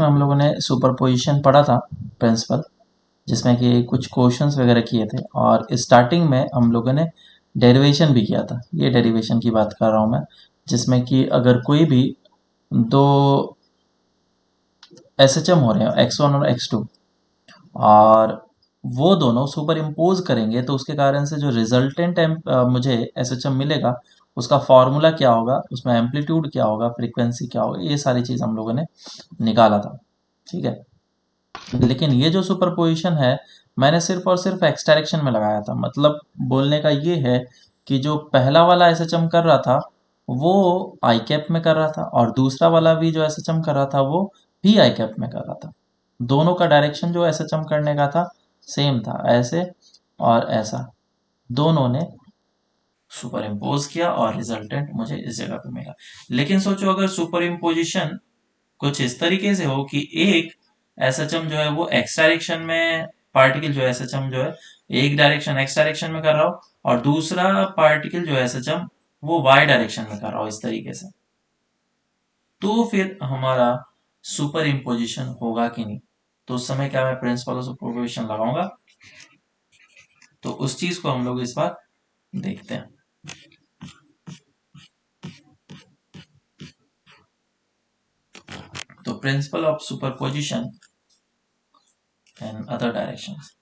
हम लोगों ने सुपरपोजिशन पढ़ा था प्रिंसिपल, जिसमें कि कुछ क्वेश्चंस वगैरह किए थे और स्टार्टिंग में हम लोगों ने डेरिवेशन भी किया था। ये डेरिवेशन की बात कर रहा हूँ मैं, जिसमें कि अगर कोई भी दो एसएचएम हो रहे हैं x1 और x2 और वो दोनों सुपर इम्पोज करेंगे तो उसके कारण से जो रिजल्टेंट मुझे एसएचएम मिलेगा उसका फॉर्मूला क्या होगा, उसमें एम्पलीट्यूड क्या होगा, फ्रीक्वेंसी क्या होगा, ये सारी चीज़ हम लोगों ने निकाला था। ठीक है, लेकिन ये जो सुपरपोजिशन है मैंने सिर्फ और सिर्फ एक्स डायरेक्शन में लगाया था। मतलब बोलने का ये है कि जो पहला वाला एसएचएम कर रहा था वो आई कैप में कर रहा था और दूसरा वाला भी जो एसएचएम कर रहा था वो भी आई कैप में कर रहा था। दोनों का डायरेक्शन जो एसएचएम करने का था सेम था, ऐसे और ऐसा दोनों ने सुपर इम्पोज किया और रिजल्टेंट मुझे इस जगह पे मिला। लेकिन सोचो अगर सुपर इम्पोजिशन कुछ इस तरीके से हो कि एक एसएचएम जो है वो एक्स डायरेक्शन में, पार्टिकल जो एसएचएम जो है एक डायरेक्शन एक्स डायरेक्शन में कर रहा हो और दूसरा पार्टिकल जो एसएचएम वो वाई डायरेक्शन में कर रहा हो इस तरीके से, तो फिर हमारा सुपर इम्पोजिशन होगा कि नहीं। तो उस समय क्या मैं प्रिंसिपल ऑफ सुपरपोजिशन लगाऊंगा, तो उस चीज को हम लोग इस बार देखते हैं। तो principle of superposition and other directions.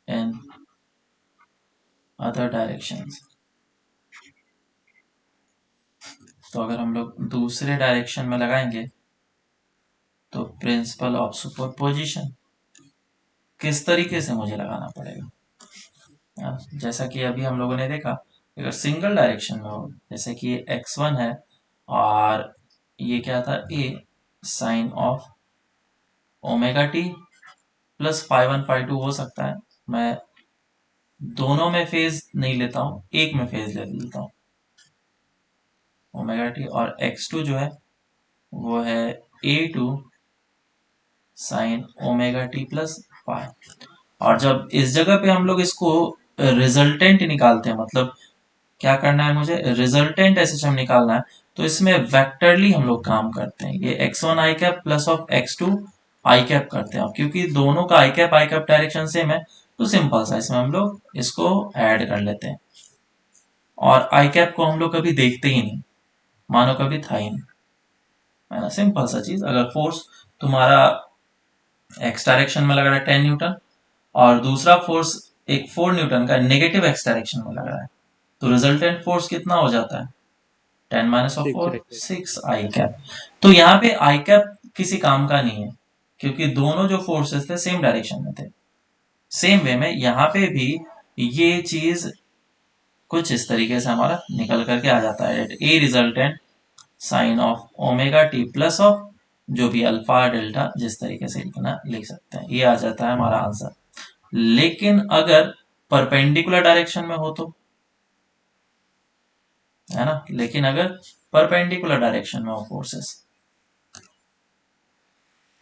And other directions, तो अगर हम लोग दूसरे डायरेक्शन में लगाएंगे तो प्रिंसिपल ऑफ सुपरपोजिशन किस तरीके से मुझे लगाना पड़ेगा। जैसा कि अभी हम लोगों ने देखा, अगर सिंगल डायरेक्शन में हो, जैसे कि ये x1 है और ये क्या था a sine of omega t plus phi one phi two हो सकता है। मैं दोनों में फेज नहीं लेता हूँ, एक में फेज ले लेता हूँ ओमेगा टी, और x2 जो है वो है a2 sine omega t plus phi. और जब इस जगह पे हम लोग इसको रिजल्टेंट निकालते हैं, मतलब क्या करना है मुझे, रिजल्टेंट एसएचएम निकालना है, तो इसमें वेक्टरली हम लोग काम करते हैं। ये x1 I cap plus of x2 I cap करते हैं। अब क्योंकि दोनों का आई कैप डायरेक्शन सेम है तो सिंपल सा इसमें हम लोग इसको ऐड कर लेते हैं और आई कैप को हम लोग कभी देखते ही नहीं, मानो कभी था ही नहीं, है ना। सिंपल सा चीज, अगर फोर्स तुम्हारा एक्स डायरेक्शन में लग रहा है 10 न्यूटन और दूसरा फोर्स एक 4 न्यूटन का नेगेटिव एक्स डायरेक्शन में लग रहा है, तो रिजल्टेंट फोर्स कितना हो जाता है, 10 माइनस ऑफ 6 4, रहेगा। 6 आई कैप। तो यहाँ पे आई कैप किसी काम का नहीं है क्योंकि दोनों जो फोर्सेस थे सेम डायरेक्शन में थे। सेम वे में यहाँ पे भी ये चीज कुछ इस तरीके से हमारा निकल करके आ जाता है, a resultant sine of omega t plus of जो भी अल्फा डेल्टा जिस तरीके से लिखना लिख सकते हैं, ये आ जाता है हमारा आंसर। लेकिन अगर परपेंडिकुलर डायरेक्शन में हो तो, है ना, लेकिन अगर परपेंडिकुलर डायरेक्शन में हो फोर्सेस,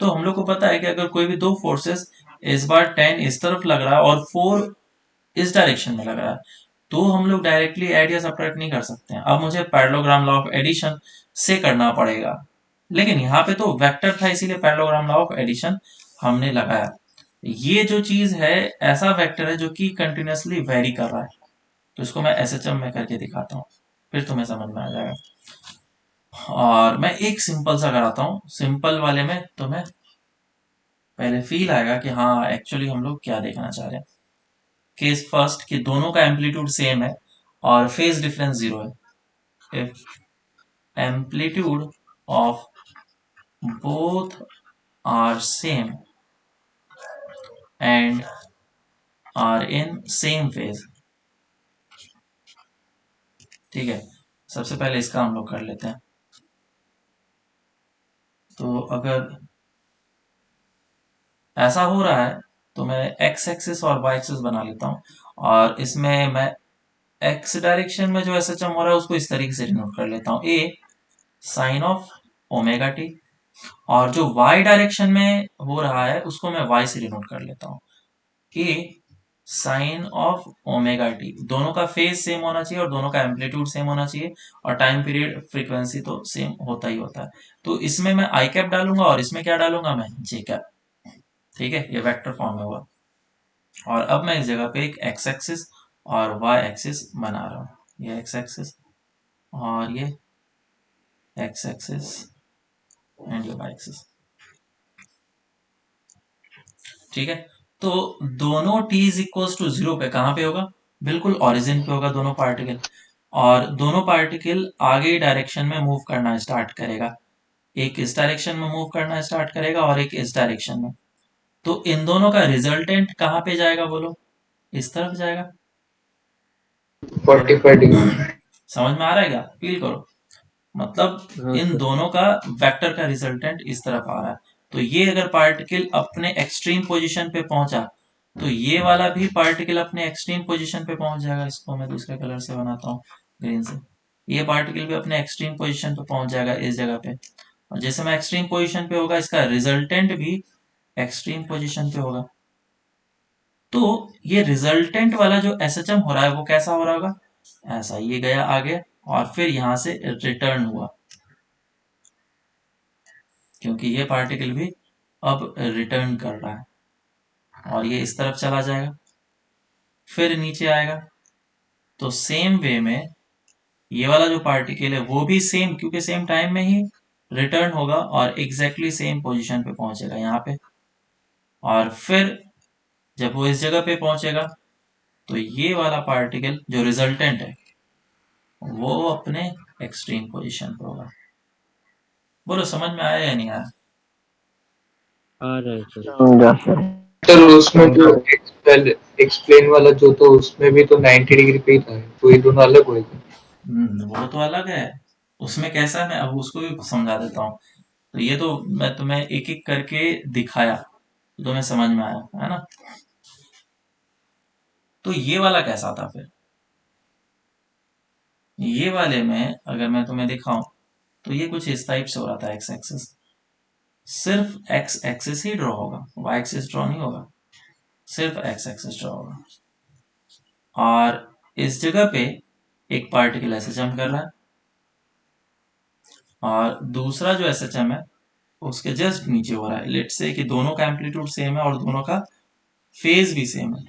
तो हम लोग को पता है कि अगर कोई भी दो फोर्सेस, इस बार 10 इस तरफ लग रहा है और 4 इस डायरेक्शन में लग रहा है, तो हम लोग डायरेक्टली ऐड या सब्ट्रैक्ट नहीं कर सकते हैं। अब मुझे पैरेललोग्राम लॉ ऑफ एडिशन से करना पड़ेगा, लेकिन यहाँ पे तो वेक्टर था इसीलिए पैरेललोग्राम लॉ ऑफ एडिशन हमने लगाया। ये जो चीज है ऐसा वेक्टर है जो कि कंटिन्यूसली वेरी कर रहा है, तो इसको मैं एसएचएम में करके दिखाता हूँ, फिर तुम्हें समझ में आ जाएगा। और मैं एक सिंपल सा कराता हूँ, सिंपल वाले में तुम्हें पहले फील आएगा कि हाँ एक्चुअली हम लोग क्या देखना चाह रहे हैं। केस फर्स्ट कि दोनों का एम्पलीट्यूड सेम है और फेज डिफरेंस 0 है। If amplitude of both are same and are in same phase, ठीक है। सबसे पहले इसका हम लोग कर लेते हैं। तो अगर ऐसा हो रहा है तो मैं एक्स एक्सिस और वाई एक्सिस बना लेता हूँ और इसमें मैं एक्स डायरेक्शन में जो एसएचएम हो रहा है उसको इस तरीके से डिनोट कर लेता हूँ, ए साइन ऑफ ओमेगा टी, और जो y डायरेक्शन में हो रहा है उसको मैं y से डिनोट कर लेता हूँ, ए साइन ऑफ ओमेगा टी। दोनों का फेज सेम होना चाहिए और दोनों का एम्पलीट्यूड सेम होना चाहिए और टाइम पीरियड फ्रीक्वेंसी तो सेम होता ही होता है। तो इसमें मैं आई कैप डालूंगा और इसमें क्या डालूंगा मैं, जे कैप। ठीक है, ये वेक्टर फॉर्म में हुआ। और अब मैं इस जगह पे एक एक्स एक्सिस और वाई एक्सिस बना रहा हूँ। ये एक्स एक्सिस और ये एक्स एक्सिस एंड ये वाई एक्सिस। ठीक है, तो दोनों t इज इक्वल टू 0 पे कहाँ पे होगा, बिल्कुल ओरिजिन पे होगा दोनों पार्टिकल। और दोनों पार्टिकल आगे डायरेक्शन में मूव करना स्टार्ट करेगा। एक इस डायरेक्शन में मूव करना स्टार्ट करेगा और एक इस डायरेक्शन में। तो इन दोनों का रिजल्टेंट कहाँ पे जाएगा बोलो, इस तरफ जाएगा। 45 डिग्री। समझ में आ रहा है क्या, फील करो। मतलब हाँ इन सर। दोनों का वेक्टर का रिजल्टेंट इस तरफ आ रहा है। तो ये अगर पार्टिकल अपने एक्सट्रीम पोजीशन पे पहुंचा तो ये वाला भी पार्टिकल अपने एक्सट्रीम पोजीशन पे पहुंच जाएगा। इसको मैं दूसरे कलर से बनाता हूँ, ग्रीन से। ये पार्टिकल भी अपने एक्सट्रीम पोजीशन पे पहुंच जाएगा इस जगह पे। और जैसे मैं एक्सट्रीम पोजीशन पे होगा, इसका रिजल्टेंट भी एक्सट्रीम पोजीशन पे होगा। तो ये रिजल्टेंट वाला जो एसएचएम हो रहा है वो कैसा हो रहा होगा, ऐसा। ये गया आगे और फिर यहां से रिटर्न हुआ, क्योंकि ये पार्टिकल भी अब रिटर्न कर रहा है और ये इस तरफ चला जाएगा, फिर नीचे आएगा। तो सेम वे में ये वाला जो पार्टिकल है वो भी सेम, क्योंकि सेम टाइम में ही रिटर्न होगा और एग्जैक्टली सेम पोजीशन पे पहुंचेगा यहाँ पे। और फिर जब वो इस जगह पे पहुंचेगा तो ये वाला पार्टिकल जो रिजल्टेंट है वो अपने एक्सट्रीम पोजीशन पे होगा। बोलो समझ में आया या नहीं आया। आ रहा है सर। समझा सर। सर उसमें जो एक्सप्लेन वाला जो तो उसमें भी तो 90 डिग्री पे ही था, तो ये दोनों अलग हुए थे। वो तो अलग है। उसमें कैसा है, मैं अब उसको भी समझा देता हूँ। तो ये तो मैं तुम्हें एक एक करके दिखाया तो तुम्हें समझ में आया है ना। तो ये वाला कैसा था फिर, ये वाले में अगर मैं तुम्हें दिखाऊं तो ये कुछ इस टाइप से हो रहा था। एक्स एक्सिस, सिर्फ एक्स एक्सिस ही ड्रॉ होगा, वाई एक्सिस ड्रॉ नहीं होगा, सिर्फ एक्स एक्सिस ड्रॉ होगा। और इस जगह पे एक पार्टिकल ऐसे जंप कर रहा है और दूसरा जो एसएचएम है उसके जस्ट नीचे हो रहा है। लेट्स से कि दोनों का एम्पलीट्यूड सेम है और दोनों का फेज भी सेम है।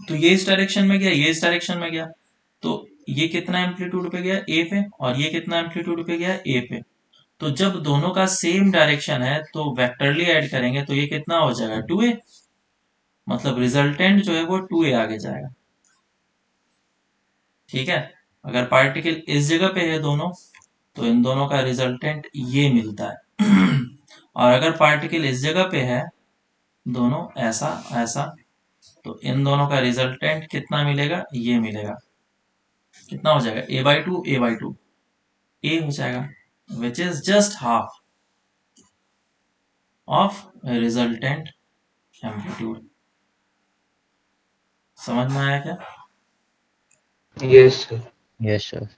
तो ये इस डायरेक्शन में गया, ये इस डायरेक्शन में गया। तो ये कितना एम्पलीट्यूड पे गया, ए पे, और ये कितना एम्पलीट्यूड पे गया, ए पे। तो जब दोनों का सेम डायरेक्शन है तो वेक्टरली ऐड करेंगे तो ये कितना हो जाएगा, 2a। मतलब रिजल्टेंट जो है वो 2a आगे जाएगा। ठीक है, अगर पार्टिकल इस जगह पे है दोनों तो इन दोनों का रिजल्टेंट ये मिलता है। और अगर पार्टिकल इस जगह पे है दोनों ऐसा ऐसा, तो इन दोनों का रिजल्टेंट कितना मिलेगा, ये मिलेगा। कितना हो जाएगा, a/2 a/2 a हो जाएगा, which is just half of resultant amplitude. समझ में आया क्या, यस सर। Yes sir.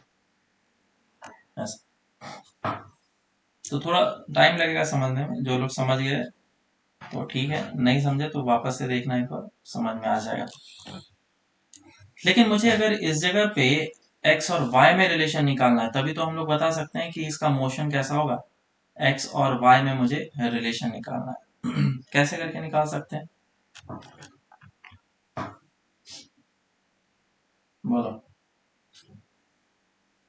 ऐसा। तो थोड़ा टाइम लगेगा समझने में, जो लोग समझ गए तो ठीक है, नहीं समझे तो वापस से देखना, एक बार समझ में आ जाएगा। लेकिन मुझे अगर इस जगह पे एक्स और वाई में रिलेशन निकालना है तभी तो हम लोग बता सकते हैं कि इसका मोशन कैसा होगा। एक्स और वाई में मुझे रिलेशन निकालना है। कैसे करके निकाल सकते हैं, बोलो।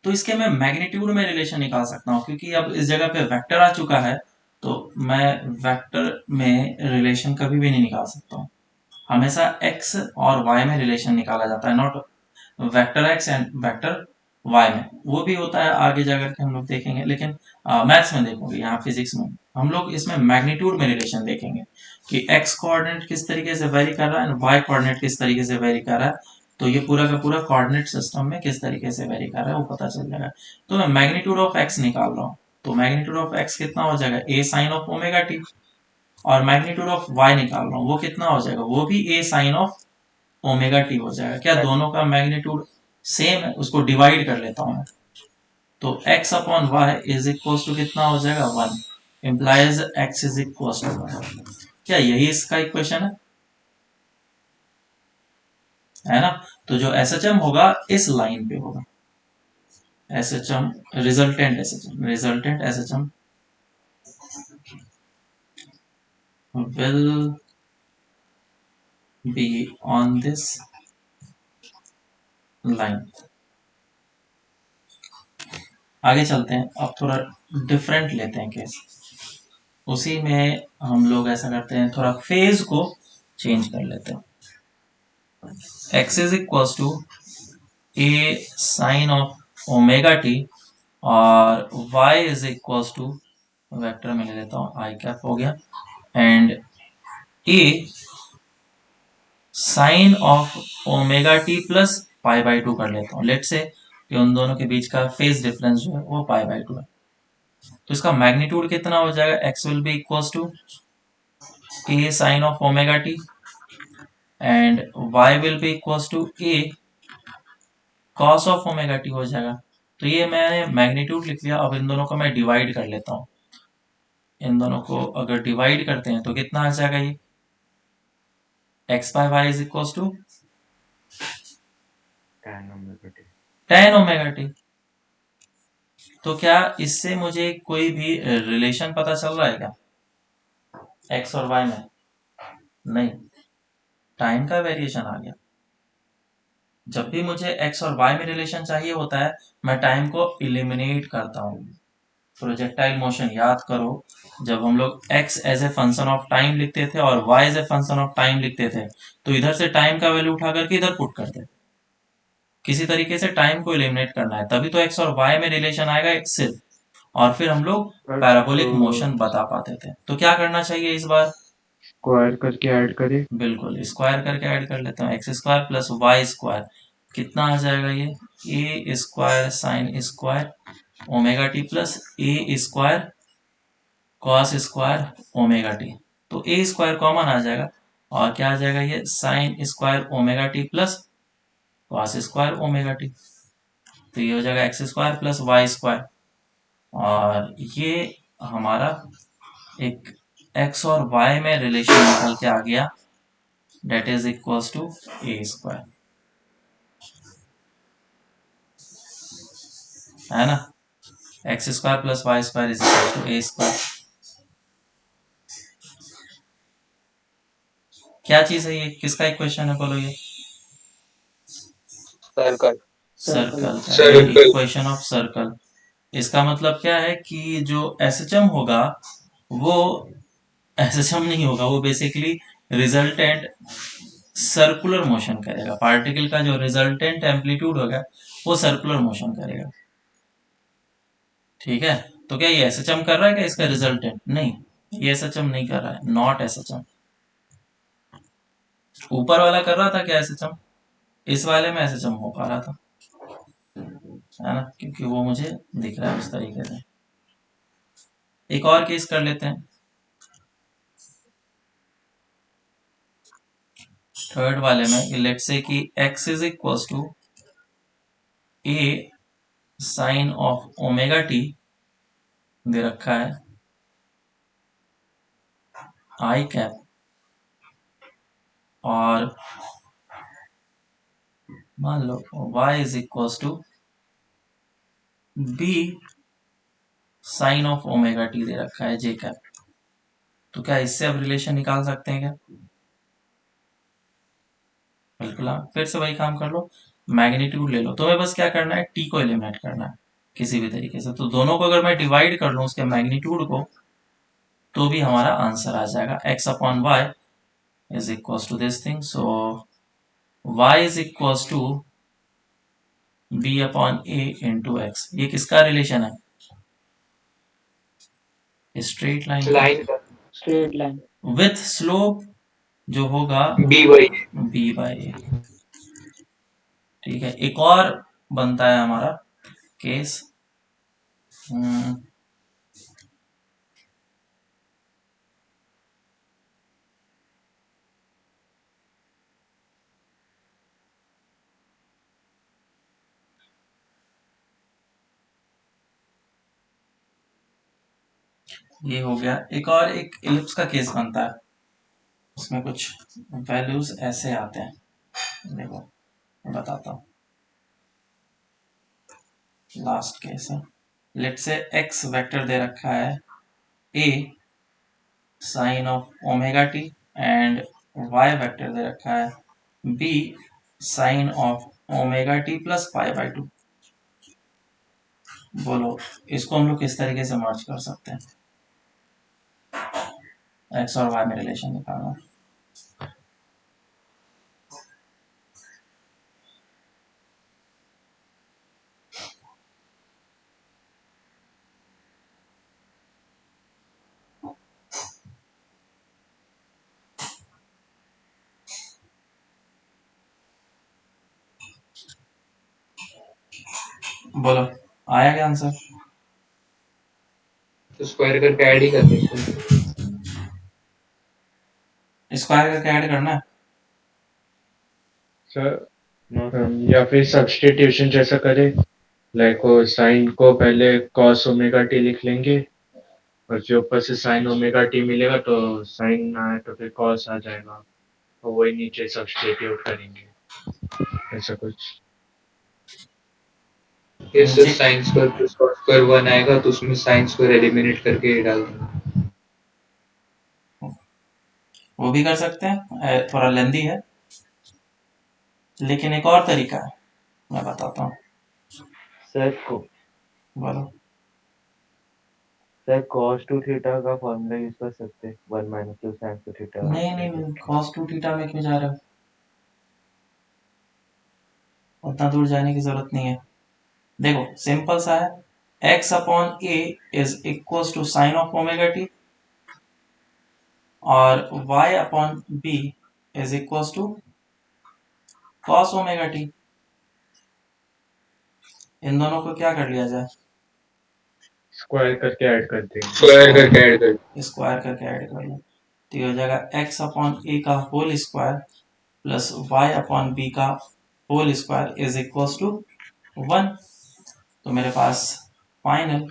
तो इसके मैं मैग्नीट्यूड में रिलेशन निकाल सकता हूँ, क्योंकि अब इस जगह पे वेक्टर आ चुका है तो मैं वेक्टर में रिलेशन कभी भी नहीं निकाल सकता हूँ। हमेशा एक्स और वाई में रिलेशन निकाला जाता है, not vector x and vector y में। वो भी होता है आगे जाकर के हम लोग देखेंगे, लेकिन मैथ्स में देखोगे, यहाँ फिजिक्स में हम लोग इसमें मैग्नीट्यूड में रिलेशन देखेंगे कि एक्स कोऑर्डिनेट किस तरीके से वेरी कर रहा है एंड वाई कोऑर्डिनेट किस तरीके से वेरी कर रहा है। तो ये पूरा का पूरा कोऑर्डिनेट सिस्टम में किस तरीके से वेरी कर रहा है वो पता चल जाएगा। तो मैं मैग्नीट्यूड ऑफ एक्स निकाल रहा हूँ, तो मैग्नीट्यूड ऑफ एक्स कितना हो जाएगा, ए साइन ऑफ ओमेगा टी। और मैग्नीट्यूड ऑफ वाई निकाल रहा हूँ, वो कितना हो जाएगा, वो भी ए साइन ऑफ ओमेगा टी हो जाएगा। क्या दोनों का मैग्नीट्यूड सेम है, उसको डिवाइड कर लेता हूँ मैं। तो x upon y is equal to कितना हो जाएगा, 1। Implies x is equal to 1। क्या यही इसका इक्वेशन है, है ना। तो जो एस एच एम होगा इस लाइन पे होगा, S H M resultant S H M, resultant S H M will be on this line। आगे चलते हैं, अब थोड़ा डिफरेंट लेते हैं केस। उसी में हम लोग ऐसा करते हैं, थोड़ा फेज को चेंज कर लेते हैं। x is equal to a sine of omega t और y is equal to, vector में ले लेता हूँ, आई कैप हो गया, and a sine of omega t plus pi by two कर लेता हूँ। लेट से कि उन दोनों के बीच का फेज डिफरेंस जो है वो पाई बाई टू है। तो इसका मैग्नीट्यूड कितना हो जाएगा, x will be equal to a sine of omega t and y will be equal to a cos of omega t हो जाएगा। तो ये मैंने मैग्नीट्यूड लिख लिया। अब इन दोनों को मैं डिवाइड कर लेता हूँ। इन दोनों को अगर डिवाइड करते हैं तो कितना आ जाएगा, ये x by y is equal to tan omega t. तो क्या इससे मुझे कोई भी रिलेशन पता चल रहा है क्या x और y में? नहीं, टाइम का वेरिएशन आ गया। जब भी मुझे x और y में रिलेशन चाहिए होता है, मैं टाइम को इलिमिनेट करता हूँ। प्रोजेक्टाइल मोशन याद करो, जब हम लोग x as a function of time लिखते थे और y as a function of time लिखते थे, तो इधर से टाइम का वैल्यू उठा करके इधर पुट करते। किसी तरीके से टाइम को एलिमिनेट करना है, तभी तो x और y में रिलेशन आएगा एक सिर्फ, और फिर हम लोग पैराबोलिक मोशन बता पाते थे। तो क्या करना चाहिए इस बार, स्क्वायर करके ऐड करें। बिल्कुल स्क्वायर करके ऐड कर लेता हूँ। X square plus y square कितना आ जाएगा, ये a square sine square omega t plus a square cos square omega t. तो ए स्क्वायर कॉमन आ जाएगा और क्या आ जाएगा, ये sine square omega t plus cos square omega t. तो ये हो जाएगा x square plus y square, और ये हमारा एक एक्स और वाई में रिलेशन निकल के आ गया, that is equals to a square, है ना। X square plus y square is equal to a square. क्या चीज है ये, किसका इक्वेशन है बोलो, ये सर्कल। सर्कल का, ये सर्कल। Equation of circle. इसका मतलब क्या है कि जो एस एच एम होगा वो एस एच एम नहीं होगा, वो बेसिकली रिजल्टेंट सर्कुलर मोशन करेगा। पार्टिकल का जो रिजल्टेंट एम्पलीट्यूड होगा वो सर्कुलर मोशन करेगा, ठीक है। तो क्या ये एस एच एम कर रहा है क्या, इसका रिजल्टेंट? नहीं, ये एस एच एम नहीं कर रहा है, नॉट एस एच एम। ऊपर वाला कर रहा था क्या एस एच एम, इस वाले में एस एच एम हो पा रहा था, है ना, क्योंकि वो मुझे दिख रहा है उस तरीके से। एक और केस कर लेते हैं, थर्ड वाले में। लेट्स से कि x is equal to a sine of omega t दे रखा है, आई कैप, और मान लो y is equal to b sine of omega t दे रखा है, जे कैप। तो क्या इससे अब रिलेशन निकाल सकते हैं क्या? बिल्कुल, हाँ, फिर से वही काम कर लो, मैग्नीट्यूड ले लो। तुम्हें बस क्या करना है, टी को एलिमिनेट करना है किसी भी तरीके से। तो दोनों को अगर मैं डिवाइड कर लूँ उसके मैग्नीट्यूड को, तो भी हमारा आंसर आ जाएगा x upon y is equal to this thing. So y is equal to b upon a into x. ये किसका रिलेशन है, स्ट्रेट लाइन का, लाइन का स्ट्रेट लाइन। विथ स्लोप जो होगा बी वही है। B by a. ठीक है, एक और बनता है हमारा केस। ये हो गया। एक और एक इलिप्स का केस बनता है, उसमें कुछ वैल्यूज ऐसे आते हैं, देखो बताता हूँ, लास्ट केस है। लेट से एक्स वेक्टर दे रखा है a sine of omega t and y vector दे रखा है b sine of omega t plus pi by two. बोलो इसको हम लोग किस तरीके से मर्ज कर सकते हैं, एक्स और वाई में रिलेशन निकालना। बोलो आया क्या आंसर? तो स्क्वायर करके ऐड ही कर देते हैं। स्क्वायर करके ऐड करना है। सर या फिर सब्स्टिट्यूशन जैसा करें, लाइक साइन को पहले कॉस ओमेगा टी लिख लेंगे और जो ऊपर से साइन ओमेगा टी मिलेगा तो साइन ना आए तो फिर कॉस आ जाएगा और वही नीचे सब्स्टिट्यूट करेंगे, ऐसा कुछ। ये सर नीचे sine square plus cos square 1 आएगा तो उसमें साइन स्क्वायर एलिमिनेट करके ये डाल देना। वो भी कर सकते हैं, थोड़ा लेंदी है, लेकिन एक और तरीका है मैं बताता हूँ। सर को बोलो। सर cos टू थीटा का फॉर्मूला यूज कर सकते हैं, 1 minus two sign to theta नहीं नहीं, कॉस टू थीटा में क्यों जा रहे हो, उतना दूर जाने की जरूरत नहीं है। देखो सिंपल सा है, x upon a is equal to sine of omega t और y upon b is equal to cos omega t. इन दोनों को क्या कर लिया जाए, स्क्वायर करके ऐड कर देंगे। स्क्वायर करके ऐड कर। स्क्वायर करके ऐड कर लो, तो ये हो जाएगा x अपॉन ए का whole square plus y upon b का whole square is equal to 1। तो मेरे पास फाइनल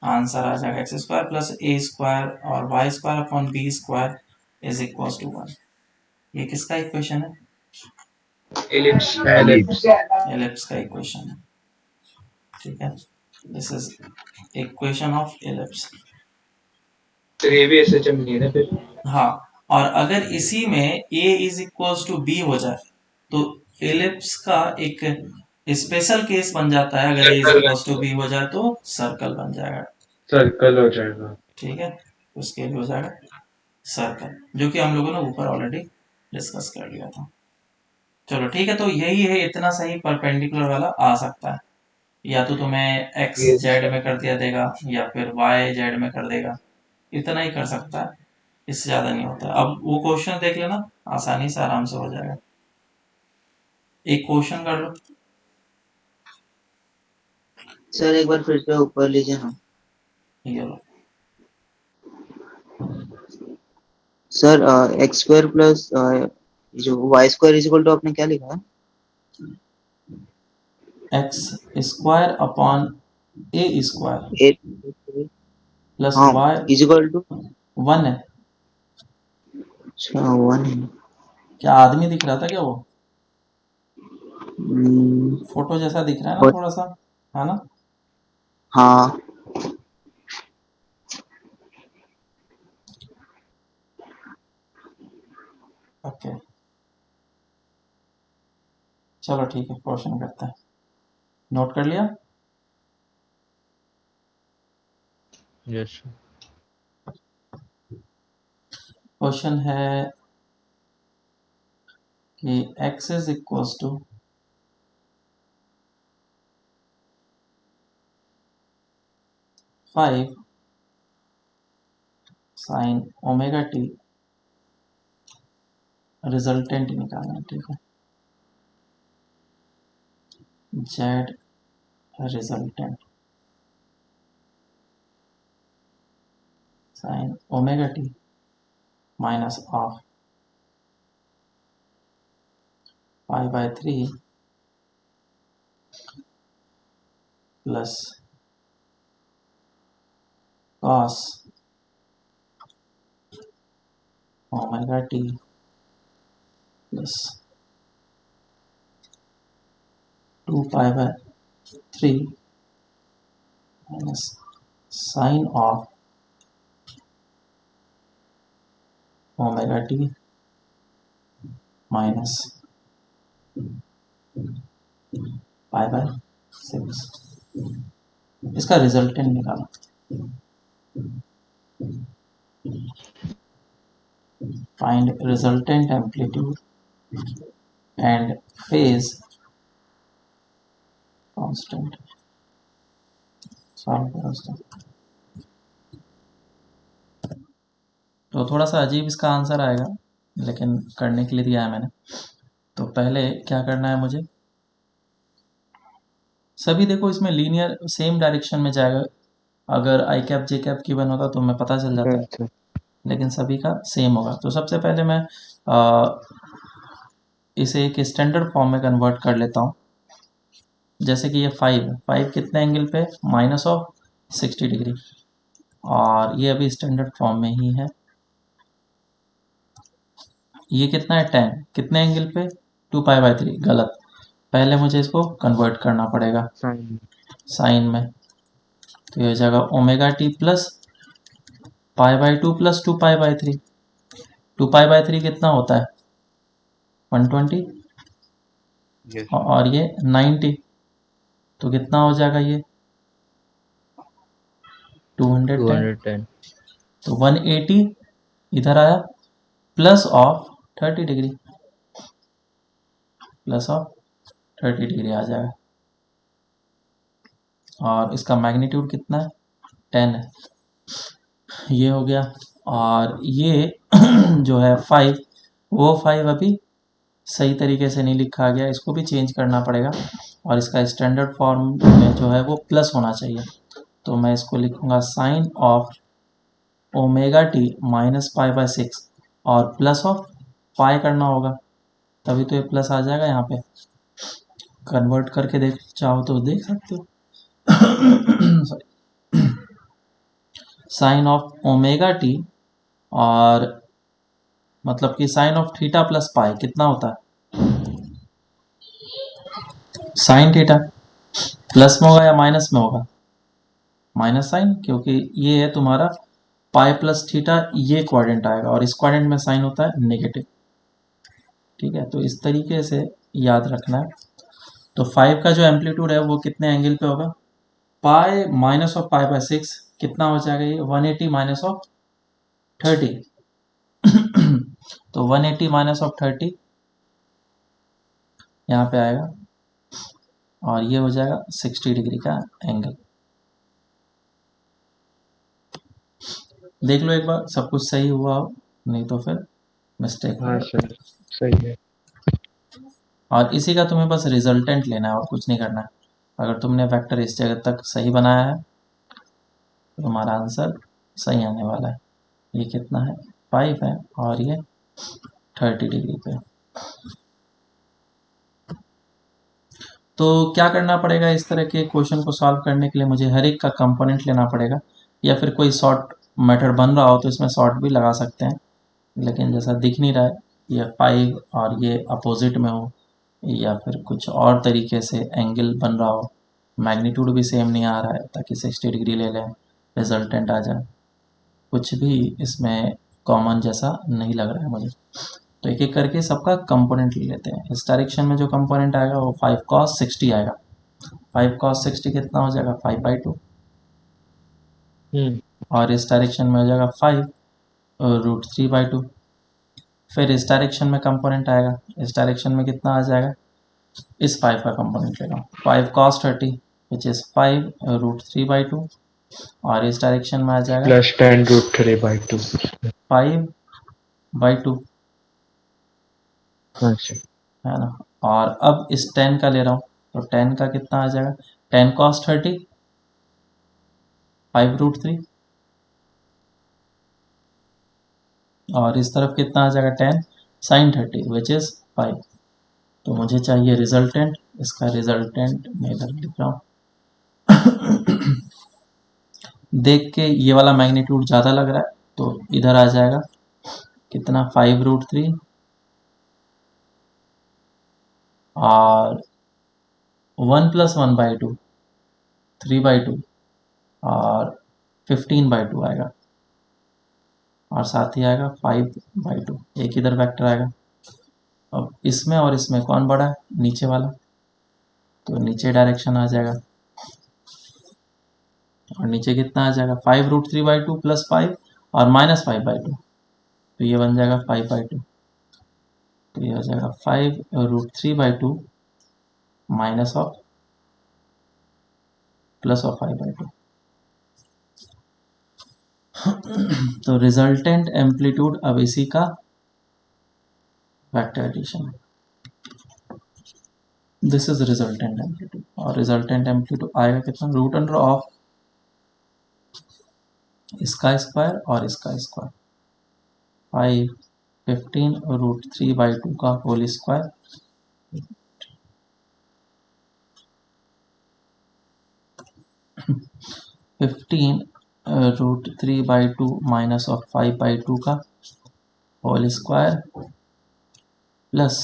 आंसर आ जाएगा x square plus a square और y square upon b square is equal to 1। ये किसका इक्वेशन है, एलिप्स। एलिप्स का इक्वेशन है। ठीक है, this is equation of ellipse. तो ये भी ऐसे नहीं है ना फिर। हाँ, और अगर इसी में a is equal to b हो जाए तो एलिप्स का एक स्पेशल केस बन जाता है, अगर a is equal to b हो जाए तो सर्कल बन जाएगा। सर्कल हो जाएगा। ठीक है, उसके लिए हो जाएगा सर्कल, जो कि हम लोगों ने ऊपर ऑलरेडी डिस्कस कर लिया था। चलो ठीक है, तो यही है, इतना सही परपेंडिकुलर वाला आ सकता है, या तो तुम्हें एक्स Yes. जेड में कर दिया देगा या फिर वाई जेड में कर देगा, इतना ही कर सकता है, इससे ज्यादा नहीं होता है। अब वो क्वेश्चन देख लेना, आसानी से आराम से हो जाएगा। एक क्वेश्चन कर लो। सर एक बार फिर से ऊपर लीजिए ना। ये लो, सर एक्स स्क्वायर प्लस जो y square is equal to आपने क्या लिखा है? X square upon a square at. Plus हाँ, वाई इज इक्वल टू 1 है। अच्छा 1 है। क्या आदमी दिख रहा था क्या वो, हम्म, फोटो जैसा दिख रहा है ना और- थोड़ा सा, है ना? हाँ ओके, चलो ठीक है, क्वेश्चन करते हैं। नोट कर लिया? यस। क्वेश्चन है कि x is equal to 5 sine omega t, resultant निकालना है। ठीक है, z resultant sine omega t minus of pi by 3 plus cos omega t plus 2π/3 minus sine of omega t minus π/6। इसका resultant निकालो। Find resultant amplitude and phase constant. Solve करो इसको। तो थोड़ा सा अजीब इसका आंसर आएगा, लेकिन करने के लिए दिया है मैंने। तो पहले क्या करना है मुझे, सभी देखो इसमें लीनियर सेम डायरेक्शन में जाएगा। अगर आई कैप जे कैप की बन होता तो मैं पता चल जाता है, लेकिन सभी का सेम होगा। तो सबसे पहले मैं इसे एक स्टैंडर्ड फॉर्म में कन्वर्ट कर लेता हूँ। जैसे कि ये 5 कितने एंगल पे, -60 डिग्री, और ये अभी स्टैंडर्ड फॉर्म में ही है। ये कितना है 10, कितने एंगल पे, 2π/3, गलत। पहले मुझे इसको कन्वर्ट करना पड़ेगा साइन में। तो ये हो जाएगा ओमेगा टी प्लस π/2 प्लस 2π/3। 2π/3 कितना होता है 120, Yes. और ये 90, तो कितना हो जाएगा ये 210। तो 180 इधर आया, plus of 30 degree, plus of 30 degree आ जाएगा। और इसका मैग्नीट्यूड कितना है 10 है। ये हो गया। और ये जो है 5, वो 5 अभी सही तरीके से नहीं लिखा गया, इसको भी चेंज करना पड़ेगा। और इसका स्टैंडर्ड फॉर्म में जो है वो प्लस होना चाहिए। तो मैं इसको लिखूंगा sine of omega t minus π/6, और प्लस ऑफ पाई करना होगा, तभी तो ये प्लस आ जाएगा। यहाँ पे कन्वर्ट करके देख चाहो तो देख सकते हो। Sorry, sine of omega t, और मतलब कि sine of theta plus pi कितना होता है, साइन थीटा प्लस में होगा या माइनस में होगा, माइनस साइन, क्योंकि ये है तुम्हारा पाई प्लस थीटा, ये क्वाड्रेंट आएगा, और इस क्वाड्रेंट में साइन होता है नेगेटिव। ठीक है, तो इस तरीके से याद रखना है। तो 5 का जो एम्पलीट्यूड है वो कितने एंगल पे होगा, पाई माइनस ऑफ π/6, कितना हो जाएगा ये 180 माइनस ऑफ 30। तो 180 माइनस ऑफ 30 यहाँ पे आएगा, और ये हो जाएगा 60 डिग्री का एंगल। देख लो एक बार सब कुछ सही हुआ हो, नहीं तो फिर मिस्टेक हाँ होगा। सर, सही है। और इसी का तुम्हें बस रिजल्टेंट लेना है और कुछ नहीं करना है। अगर तुमने वेक्टर इस जगह तक सही बनाया है तो तुम्हारा आंसर सही आने वाला है। ये कितना है 5 है, और ये 30 डिग्री पे। तो क्या करना पड़ेगा, इस तरह के क्वेश्चन को सॉल्व करने के लिए मुझे हर एक का कंपोनेंट लेना पड़ेगा, या फिर कोई शॉर्ट मेथड बन रहा हो तो इसमें शॉर्ट भी लगा सकते हैं। लेकिन जैसा दिख नहीं रहा है, ये 5 और ये अपोजिट में हो, या फिर कुछ और तरीके से एंगल बन रहा हो, मैग्नीट्यूड भी सेम नहीं आ रहा है, ताकि 60 डिग्री ले लें रिजल्टेंट आ जाए, कुछ भी इसमें कॉमन जैसा नहीं लग रहा है मुझे। तो एक एक करके सबका कंपोनेंट ले लेते हैं। इस डायरेक्शन में जो कंपोनेंट आएगा वो 5 cos 60 आएगा। 5 cos 60 कितना हो जाएगा 5/2, और इस डायरेक्शन में हो जाएगा 5 √3/2। फिर इस डायरेक्शन में कंपोनेंट आएगा, इस डायरेक्शन में कितना आ जाएगा, इस 5 का कंपोनेंट लेगा 5 cos 30 विच इज़ 5 √3/2, और इस डायरेक्शन में आ जाएगा प्लस 10√3/2। 5/2, हाँ सर। है ना। और अब इस 10 का ले रहा हूँ, तो 10 का कितना आ जाएगा 10 cos 30 5√3, और इस तरफ कितना आ जाएगा 10 sin 30 विच इज़ 5। तो मुझे चाहिए रिजल्टेंट, इसका रिजल्टेंट मैं इधर लिख रहा हूँ। देख के ये वाला मैग्नीट्यूड ज़्यादा लग रहा है, तो इधर आ जाएगा कितना 5√3, और 1+1/2 3/2 और 15/2 आएगा, और साथ ही आएगा 5/2, एक इधर वेक्टर आएगा। अब इसमें और इसमें कौन बड़ा है? नीचे वाला, तो नीचे डायरेक्शन आ जाएगा, और नीचे कितना आ जाएगा? 5√3/2 + 5 और -5/2, तो ये बन जाएगा 5/2। तो ये हो जाएगा 5√3/2 माइनस ऑफ प्लस ऑफ 5/2। तो रिजल्टेंट एम्पलीट्यूड अब इसी का वेक्टर एडिशन है। दिस इज रिजल्टेंट एम्पलीट्यूड, और रिजल्टेंट एम्पलीट्यूड आएगा कितना? √ऑफ इसका स्क्वायर और इसका स्क्वायर, 5 15√3/2 का होल स्क्वायर 15√3/2 माइनस ऑफ 5/2 का होल स्क्वायर प्लस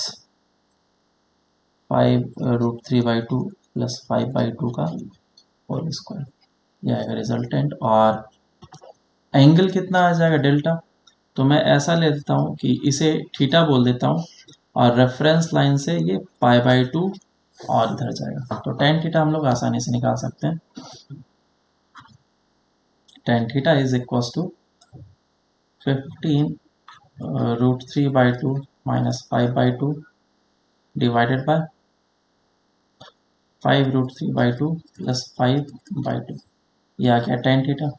5√3/2 प्लस 5/2 का होल स्क्वायर, ये आएगा रिजल्टेंट। और एंगल कितना आ जाएगा? डेल्टा। तो मैं ऐसा ले देता हूँ कि इसे थीटा बोल देता हूँ, और रेफरेंस लाइन से ये π/2 और इधर जाएगा, तो tan थीटा हम लोग आसानी से निकाल सकते हैं। tan theta is equals to 15√3/2 minus 5/2 divided by 5√3/2 plus 5/2, ये आ गया tan थीटा।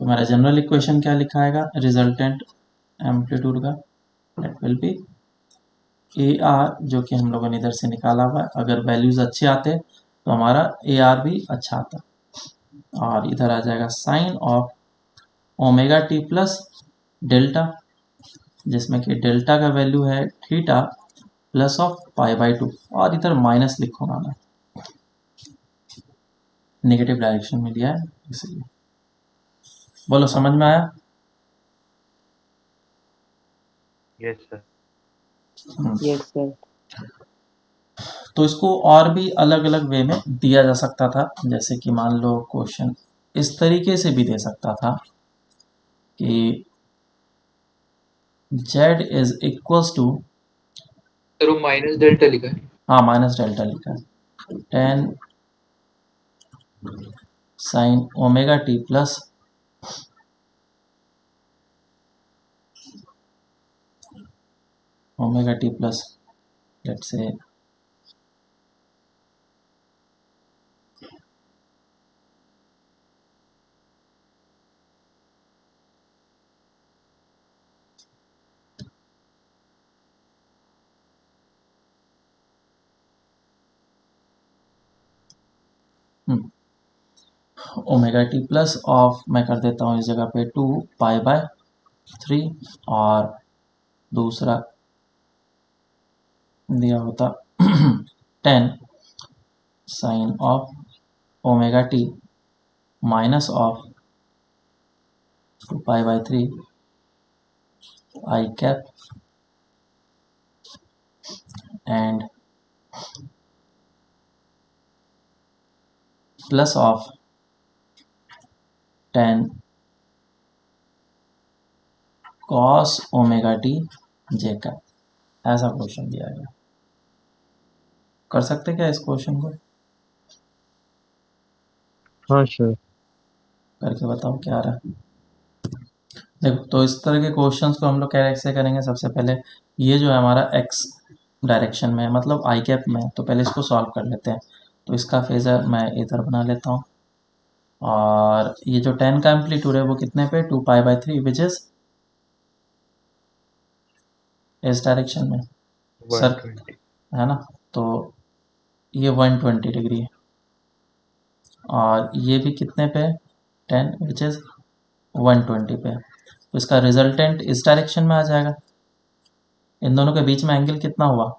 तो हमारा जनरल इक्वेशन क्या लिखाएगा रिजल्टेंट एम्पलीट्यूड का? दैट विल बी AR, जो कि हम लोगों ने इधर से निकाला हुआ है। अगर वैल्यूज अच्छे आते तो हमारा AR भी अच्छा आता, और इधर आ जाएगा sine of omega t plus delta, जिसमें कि डेल्टा का वैल्यू है थीटा प्लस ऑफ π/2, और इधर माइनस लिखूंगा मैं, नेगेटिव डायरेक्शन में लिया है इसलिए। बोलो, समझ में आया? Yes sir. Yes sir. तो इसको और भी अलग अलग वे में दिया जा सकता था, जैसे कि मान लो क्वेश्चन इस तरीके से भी दे सकता था कि z is equals to, sir वो माइनस डेल्टा लिखा है। हाँ माइनस डेल्टा लिखा है, 10 sine omega t plus omega t plus let's say omega t plus of, मैं कर देता हूँ इस जगह पे 2π/3, और दूसरा दिया होता 10 sine of omega t minus of 2π/3 i cap and plus of 10 cos omega t j cap. ऐसा क्वेश्चन दिया गया, कर सकते क्या इस क्वेश्चन को? हाँ सर। करके बताओ क्या आ रहा है। देखो, तो इस तरह के क्वेश्चंस को हम लोग कैसे करेंगे? सबसे पहले ये जो है हमारा एक्स डायरेक्शन में है, मतलब आई कैप में है, तो पहले इसको सॉल्व कर लेते हैं। तो इसका फेजर मैं इधर बना लेता हूँ, और ये जो 10 का एम्पलीट्यूड है वो कितने पे? 2π/3 विच इज इस डायरेक्शन में सर, 120। है ना? तो ये 120 डिग्री है, और ये भी कितने पे? 10 विच इज 120 पे। तो इसका रिजल्टेंट इस डायरेक्शन में आ जाएगा। इन दोनों के बीच में एंगल कितना हुआ?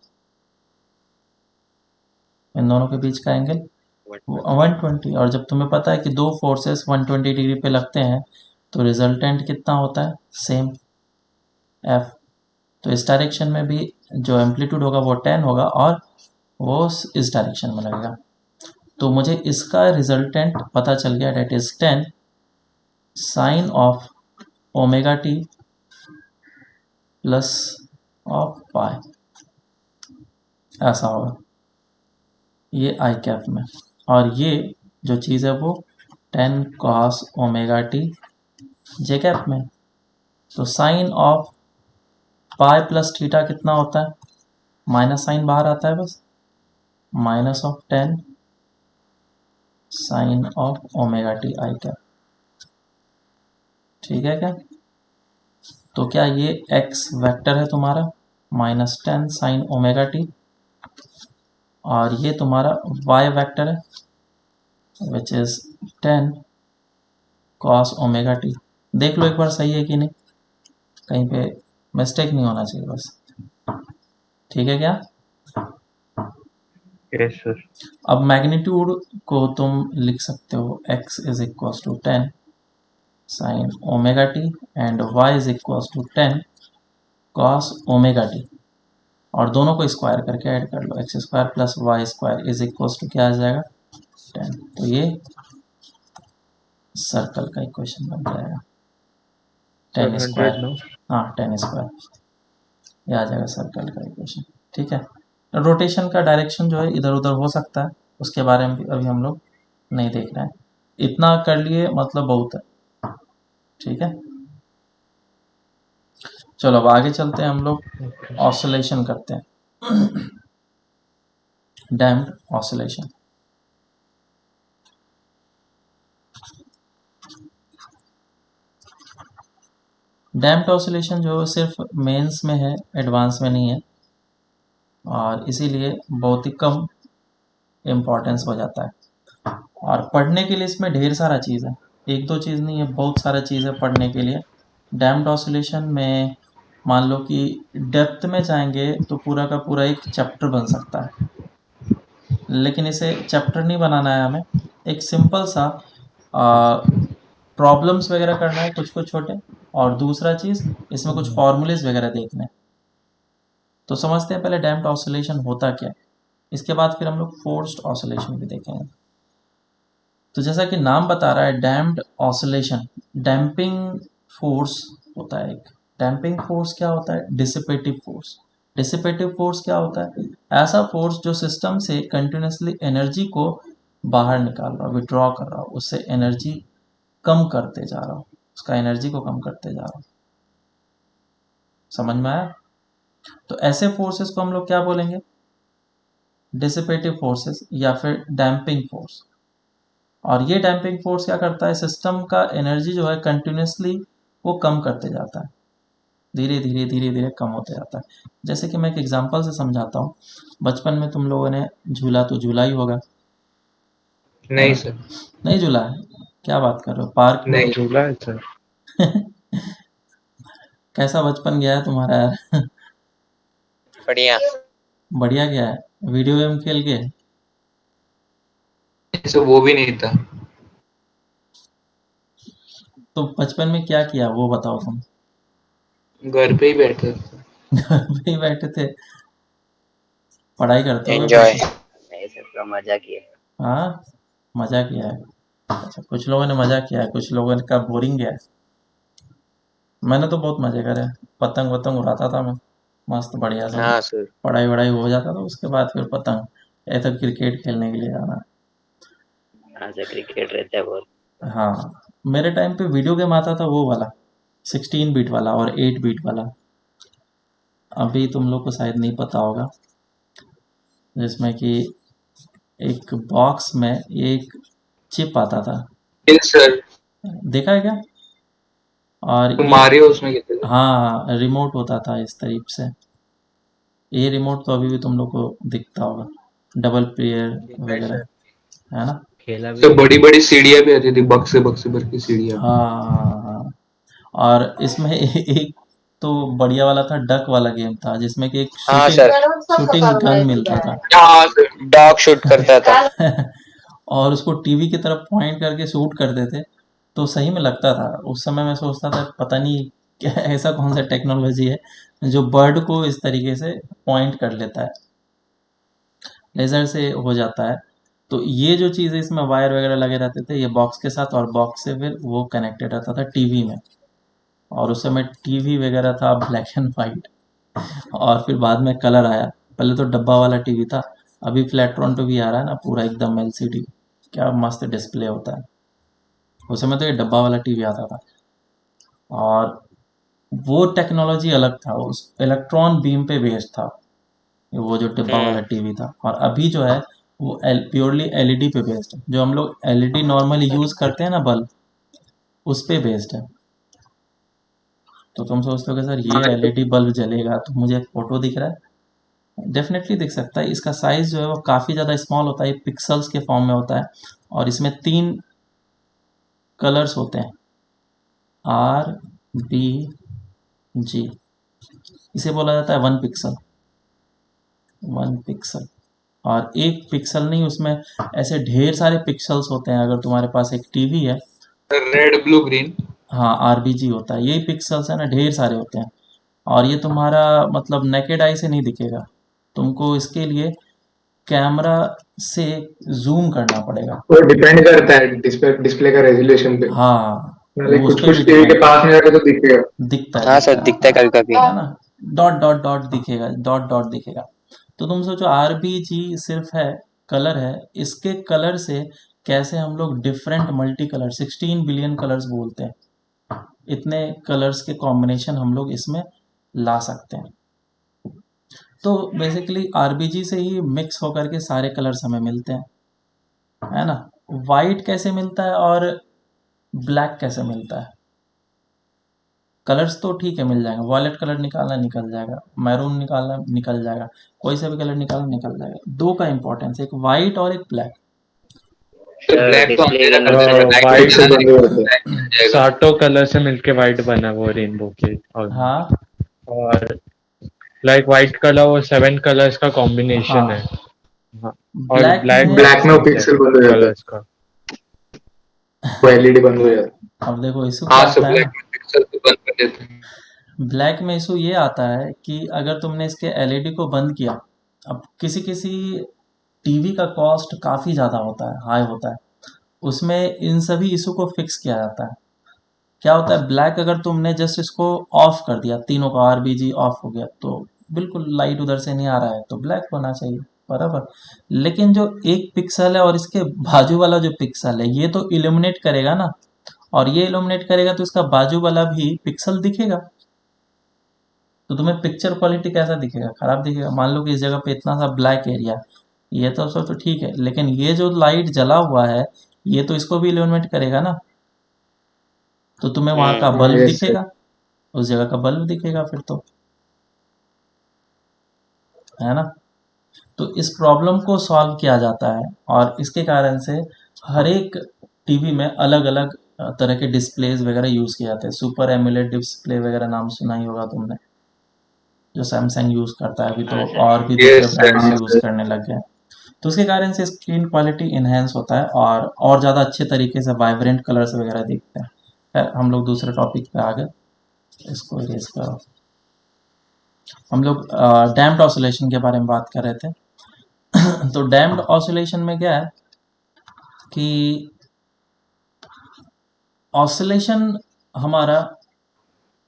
इन दोनों के बीच का एंगल 120, और जब तुम्हें पता है कि दो फोर्सेस 120 डिग्री पे लगते हैं तो रिजल्टेंट कितना होता है? Same F। तो इस डायरेक्शन में भी जो एम्पलीट्यूड होगा वो 10 होगा, और वो इस डायरेक्शन में लगेगा। तो मुझे इसका रिजल्टेंट पता चल गया, that is 10 sine of omega t plus of pi, ऐसा होगा ये आई कैप में। और ये जो चीज़ है वो 10 cos omega t j cap में। तो sine of pi plus theta कितना होता है, माइनस साइन बाहर आता है बस, minus of 10 sine of omega t i cap. ठीक है क्या? तो क्या ये एक्स वेक्टर है तुम्हारा माइनस 10 साइन ओमेगा टी, और ये तुम्हारा वाई वेक्टर है which is 10 cos omega T. देख लो एक बार सही है कि नहीं, कहीं पे मिस्टेक नहीं होना चाहिए बस। ठीक है क्या? Yes sir. अब मैग्नीट्यूड को तुम लिख सकते हो x is equal to 10 sine omega t and y is equal to 10 cos omega t, और दोनों को स्क्वायर करके ऐड कर लो, x square plus y square is equal to क्या आ जाएगा 10। तो ये सर्कल का इक्वेशन बन जाएगा 10 स्क्वायर, हाँ 10 स्क्वायर, ये आ जाएगा सर्कल का इक्वेशन। ठीक है, रोटेशन का डायरेक्शन जो है इधर उधर हो सकता है, उसके बारे में भी अभी हम लोग नहीं देख रहे हैं, इतना कर लिए मतलब बहुत है। ठीक है, चलो अब आगे चलते हैं, हम लोग ऑसिलेशन करते हैं, डैम्प्ड ऑसिलेशन। डैम्प्ड ऑसिलेशन जो सिर्फ मेंस में है, एडवांस में नहीं है, और इसीलिए बहुत ही कम इम्पोर्टेंस हो जाता है। और पढ़ने के लिए इसमें ढेर सारा चीज़ है, एक दो चीज़ नहीं है, बहुत सारा चीज़ है पढ़ने के लिए। डैम्प्ड ऑसिलेशन में मान लो कि डेप्थ में जाएंगे तो पूरा का पूरा एक चैप्टर बन सकता है, लेकिन इसे चैप्टर नहीं बनाना है हमें, एक सिंपल सा प्रॉब्लम्स वगैरह करना है कुछ कुछ छोटे, और दूसरा चीज़ इसमें कुछ फॉर्मूलेज वगैरह देखने हैं। तो समझते हैं पहले डैम्प्ड ऑसिलेशन होता क्या है, इसके बाद फिर हम लोग फोर्स्ड ऑसिलेशन भी देखेंगे। तो जैसा कि नाम बता रहा है डैम्प्ड ऑसिलेशन, डैम्पिंग फोर्स होता है एक। डैम्पिंग फोर्स क्या होता है, डिसिपेटिव फोर्स। डिसिपेटिव फोर्स क्या होता है, ऐसा फोर्स जो सिस्टम से कंटिन्यूसली एनर्जी को बाहर निकाल रहा हो, विड्रॉ कर रहा हो, उससे एनर्जी कम करते जा रहा हो, उसका एनर्जी को कम करते जा रहा हो। समझ में आया? तो ऐसे फोर्सेस को हम लोग क्या बोलेंगे, डिसिपेटिव फोर्सेस या फिर डैम्पिंग फोर्स। और ये डैम्पिंग फोर्स क्या करता है, सिस्टम का एनर्जी जो है कंटिन्यूसली वो कम करते जाता है, धीरे धीरे धीरे धीरे कम होते जाता है। जैसे कि मैं एक एग्जांपल से समझाता हूँ, बचपन में तुम लोगों ने झूला तो झूला ही होगा। नहीं सर, नहीं झूला है? क्या बात कर रहे हो, पार्क में? नहीं झूला है सर। कैसा बचपन गया है तुम्हारा यार? बढ़िया। बढ़िया गया है, वीडियो गेम खेल के? सर वो भी नहीं था। तो बचपन में क्या किया वो बताओ तुम। घर पे ही बैठा था। घर पे ही बैठे थे, पढ़ाई करते हो एंजॉय नहीं सर, पूरा मजा किया। हाँ, मजा किया है। अच्छा, कुछ लोगों ने मजा किया है, कुछ लोगों ने का बोरिंग गया है। मैंने तो बहुत मजे करे, पतंग वतंग उड़ाता था मैं, मस्त बढ़िया सा। हाँ सर। पढ़ाई वढ़ाई हो जाता था, उसके बाद फिर पतंग, ऐसा क्रिकेट खेलने के लिए जाना। हाँ सर, क्रिकेट रहता है बहुत। हाँ, मेरे टाइम पे वीडियो गेम आता था वो वाला 16 बीट वाला और 8 बीट वाला, अभी तुम लोग को शायद नहीं पता होगा, जिसमें कि एक बॉक्स में एक चिप आता था। सर देखा है क्या? और तुम ये, मारियो उसमें कितने थे? हाँ रिमोट होता था इस तरीके से। ये रिमोट तो अभी भी तुम लोग को दिखता होगा, डबल प्लेयर वगैरह, है ना? खेला भी तो है। बड़ी बड़ी सीढ़ियाँ भी आती थी, बक्से बक्से भर की सीढ़ियाँ। हाँ, और इसमें एक तो बढ़िया वाला था, डक वाला गेम था, जिसमें कि एक हाँ शूटिंग सर, शूटिंग गन मिलता था। हाँ सर, डॉग शूट करता था। और उसको टीवी की तरफ पॉइंट करके शूट करते थे, तो सही में लगता था। उस समय मैं सोचता था पता नहीं क्या ऐसा कौन सा टेक्नोलॉजी है जो बर्ड को इस तरीके से पॉइंट कर लेता है, लेज़र से हो जाता है। तो ये जो चीज़ें इसमें वायर वगैरह लगे रहते थे ये बॉक्स के साथ, और बॉक्स से फिर वो कनेक्टेड रहता था टीवी में। और उस समय टीवी वगैरह था ब्लैक एंड वाइट, और फिर बाद में कलर आया। पहले तो डब्बा वाला टीवी था, अभी फ्लैट्रॉन पे भी आ रहा है ना पूरा एकदम एलसीडी, क्या मस्त डिस्प्ले होता है। उस समय तो ये डब्बा वाला टीवी आता था, और वो टेक्नोलॉजी अलग था, उस इलेक्ट्रॉन बीम पे बेस्ड था वो जो डिब्बा वाला टीवी था। और अभी जो है वो प्योरली एलईडी पे बेस्ड है, जो हम लोग एलईडी नॉर्मली यूज करते हैं ना बल्ब, उस पे बेस्ड है। तो तुम सोचते हो कि सर ये हाँ, एलईडी बल्ब जलेगा, तो मुझे फोटो दिख रहा है, डेफिनेटली दिख सकता है। इसका साइज जो है वो काफ़ी ज़्यादा स्मॉल होता है, पिक्सल्स के फॉर्म में होता है, और इसमें 3 कलर्स होते हैं, आर बी जी। इसे बोला जाता है 1 पिक्सल। और एक पिक्सल नहीं, उसमें ऐसे ढेर सारे पिक्सल्स होते हैं। अगर तुम्हारे पास एक टीवी है, रेड ब्लू ग्रीन। हाँ आरबीजी होता है, यही पिक्सल्स है ना, ढेर सारे होते हैं। और ये तुम्हारा मतलब नेकेड आई से नहीं दिखेगा, तुमको इसके लिए कैमरा से जूम करना पड़ेगा। वो डिपेंड करता है डिस्प्ले का रेजोल्यूशन पे। हाँ, मतलब वो उस कुछ पर भी कुछ टीवी के डिपेंड पास में जाके तो दिखेगा। दिखता है, हाँ सर, दिखता है हाँ, कभी कभी। है ना, डॉट डॉट डॉट दिखेगा, डॉट डॉट दिखेगा। तो तुम सोचो आरबीजी सिर्फ है, कलर है, इसके कलर से कैसे हम लोग different multi colour 16 billion colours बोलते हैं, इतने कलर्स के कॉम्बिनेशन हम लोग इसमें ला सकते हैं। तो बेसिकली आरबीजी से ही मिक्स होकर के सारे कलर्स हमें मिलते हैं, है ना। वाइट कैसे मिलता है और ब्लैक कैसे मिलता है? कलर्स तो ठीक है मिल जाएंगे, वॉयलेट कलर निकालना निकल जाएगा, मैरून निकालना निकल जाएगा, कोई सा भी कलर निकालना निकल जाएगा। दो का इंपॉर्टेंस, एक वाइट और एक ब्लैक। सर ब्लैक तो डिस्प्ले अंधेरा के कर नीचे देगा, लाइट को वाइट पिक्सल जला बंद देगा, हो जाते हैं। ब्लैक मिल जाएगा। सातों कलर से मिलके वाइट बना वो रेनबो के हाँ और लाइक वाइट कलर वो 7 कलर्स का कॉम्बिनेशन है। हाँ, हाँ, और ब्लैक ब्लैक में ब्लैक में वो 6 है पिक्सल बंद हो जाता है, कलर्स का। वो एलईडी बंद हो जाता है। अब देखो इशू हाँ क्या सर, आता है ब्लैक ना, में पिक्सल को बंद कर देते हैं। ब्लैक में इशू ये आता है कि अगर तुमने इसके एलईडी को बंद किया, अब किसी किसी टीवी का कॉस्ट काफ़ी ज़्यादा होता है, हाई होता है, उसमें इन सभी इशू को फिक्स किया जाता है। क्या होता है, ब्लैक अगर तुमने जस्ट इसको ऑफ कर दिया, तीनों का आरबीजी ऑफ हो गया, तो बिल्कुल लाइट उधर से नहीं आ रहा है, तो ब्लैक होना चाहिए, बराबर। लेकिन जो एक पिक्सल है और इसके बाजू वाला जो पिक्सल है, ये तो इल्यूमिनेट करेगा ना, और ये इल्यूमिनेट करेगा तो इसका बाजू वाला भी पिक्सल दिखेगा। तो तुम्हें पिक्चर क्वालिटी कैसा दिखेगा? खराब दिखेगा। मान लो कि इस जगह पे इतना सा ब्लैक एरिया, ये तो सब तो ठीक है, लेकिन ये जो लाइट जला हुआ है, ये तो इसको भी इल्यूमिनेट करेगा ना, तो तुम्हें वहां का हाँ बल्ब यस सर। दिखेगा, उस जगह का बल्ब दिखेगा फिर तो, है ना। तो इस प्रॉब्लम को सॉल्व किया जाता है, और इसके कारण से हर एक टीवी में अलग अलग तरह के डिस्प्लेज वगैरह यूज़ किए जाते हैं। सुपर एमुलेट डिस्प्ले वगैरह नाम सुना ही होगा तुमने, जो सैमसंग यूज़ करता है, अभी तो हाँ सर। और भी दूसरे यस सर। ब्रांड्स हाँ यूज़ सर। करने लग गए हैं। तो उसके कारण से स्क्रीन क्वालिटी इन्हेंस होता है, और ज़्यादा अच्छे तरीके से वाइब्रेंट कलर्स वगैरह दिखते हैं। खैर हम लोग दूसरे टॉपिक पे आ गए, इसको इरेज करो। हम लोग डैम्प्ड ऑसिलेशन के बारे में बात कर रहे थे। तो डैम्प्ड ऑसिलेशन में क्या है कि ऑसिलेशन हमारा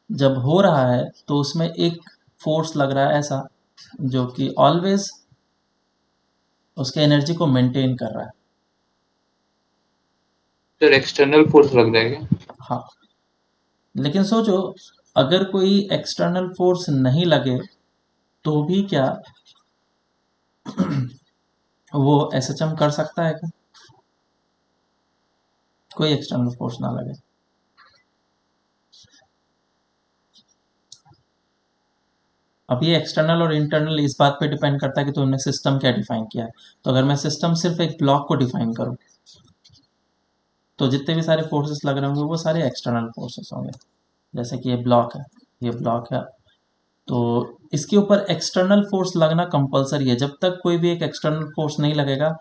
जब हो रहा है तो उसमें एक फोर्स लग रहा है ऐसा, जो कि ऑलवेज उसके एनर्जी को मेंटेन कर रहा है। सर एक्सटर्नल फोर्स लग जाएगा। हाँ, लेकिन सोचो, अगर कोई एक्सटर्नल फोर्स नहीं लगे तो भी क्या वो एसएचएम कर सकता है क्या? कोई एक्सटर्नल फोर्स ना लगे। अब ये एक्सटर्नल और इंटरनल इस बात पे डिपेंड करता है कि तुमने सिस्टम क्या डिफाइन किया है। तो अगर मैं सिस्टम सिर्फ एक ब्लॉक को डिफाइन करूं, तो जितने भी सारे फोर्सेस लग रहे होंगे वो सारे एक्सटर्नल फोर्सेस होंगे। जैसे कि ये ब्लॉक है, ये ब्लॉक है, तो इसके ऊपर एक्सटर्नल फोर्स लगना कंपलसरी है। जब तक कोई भी एक एक्सटर्नल फोर्स नहीं लगेगा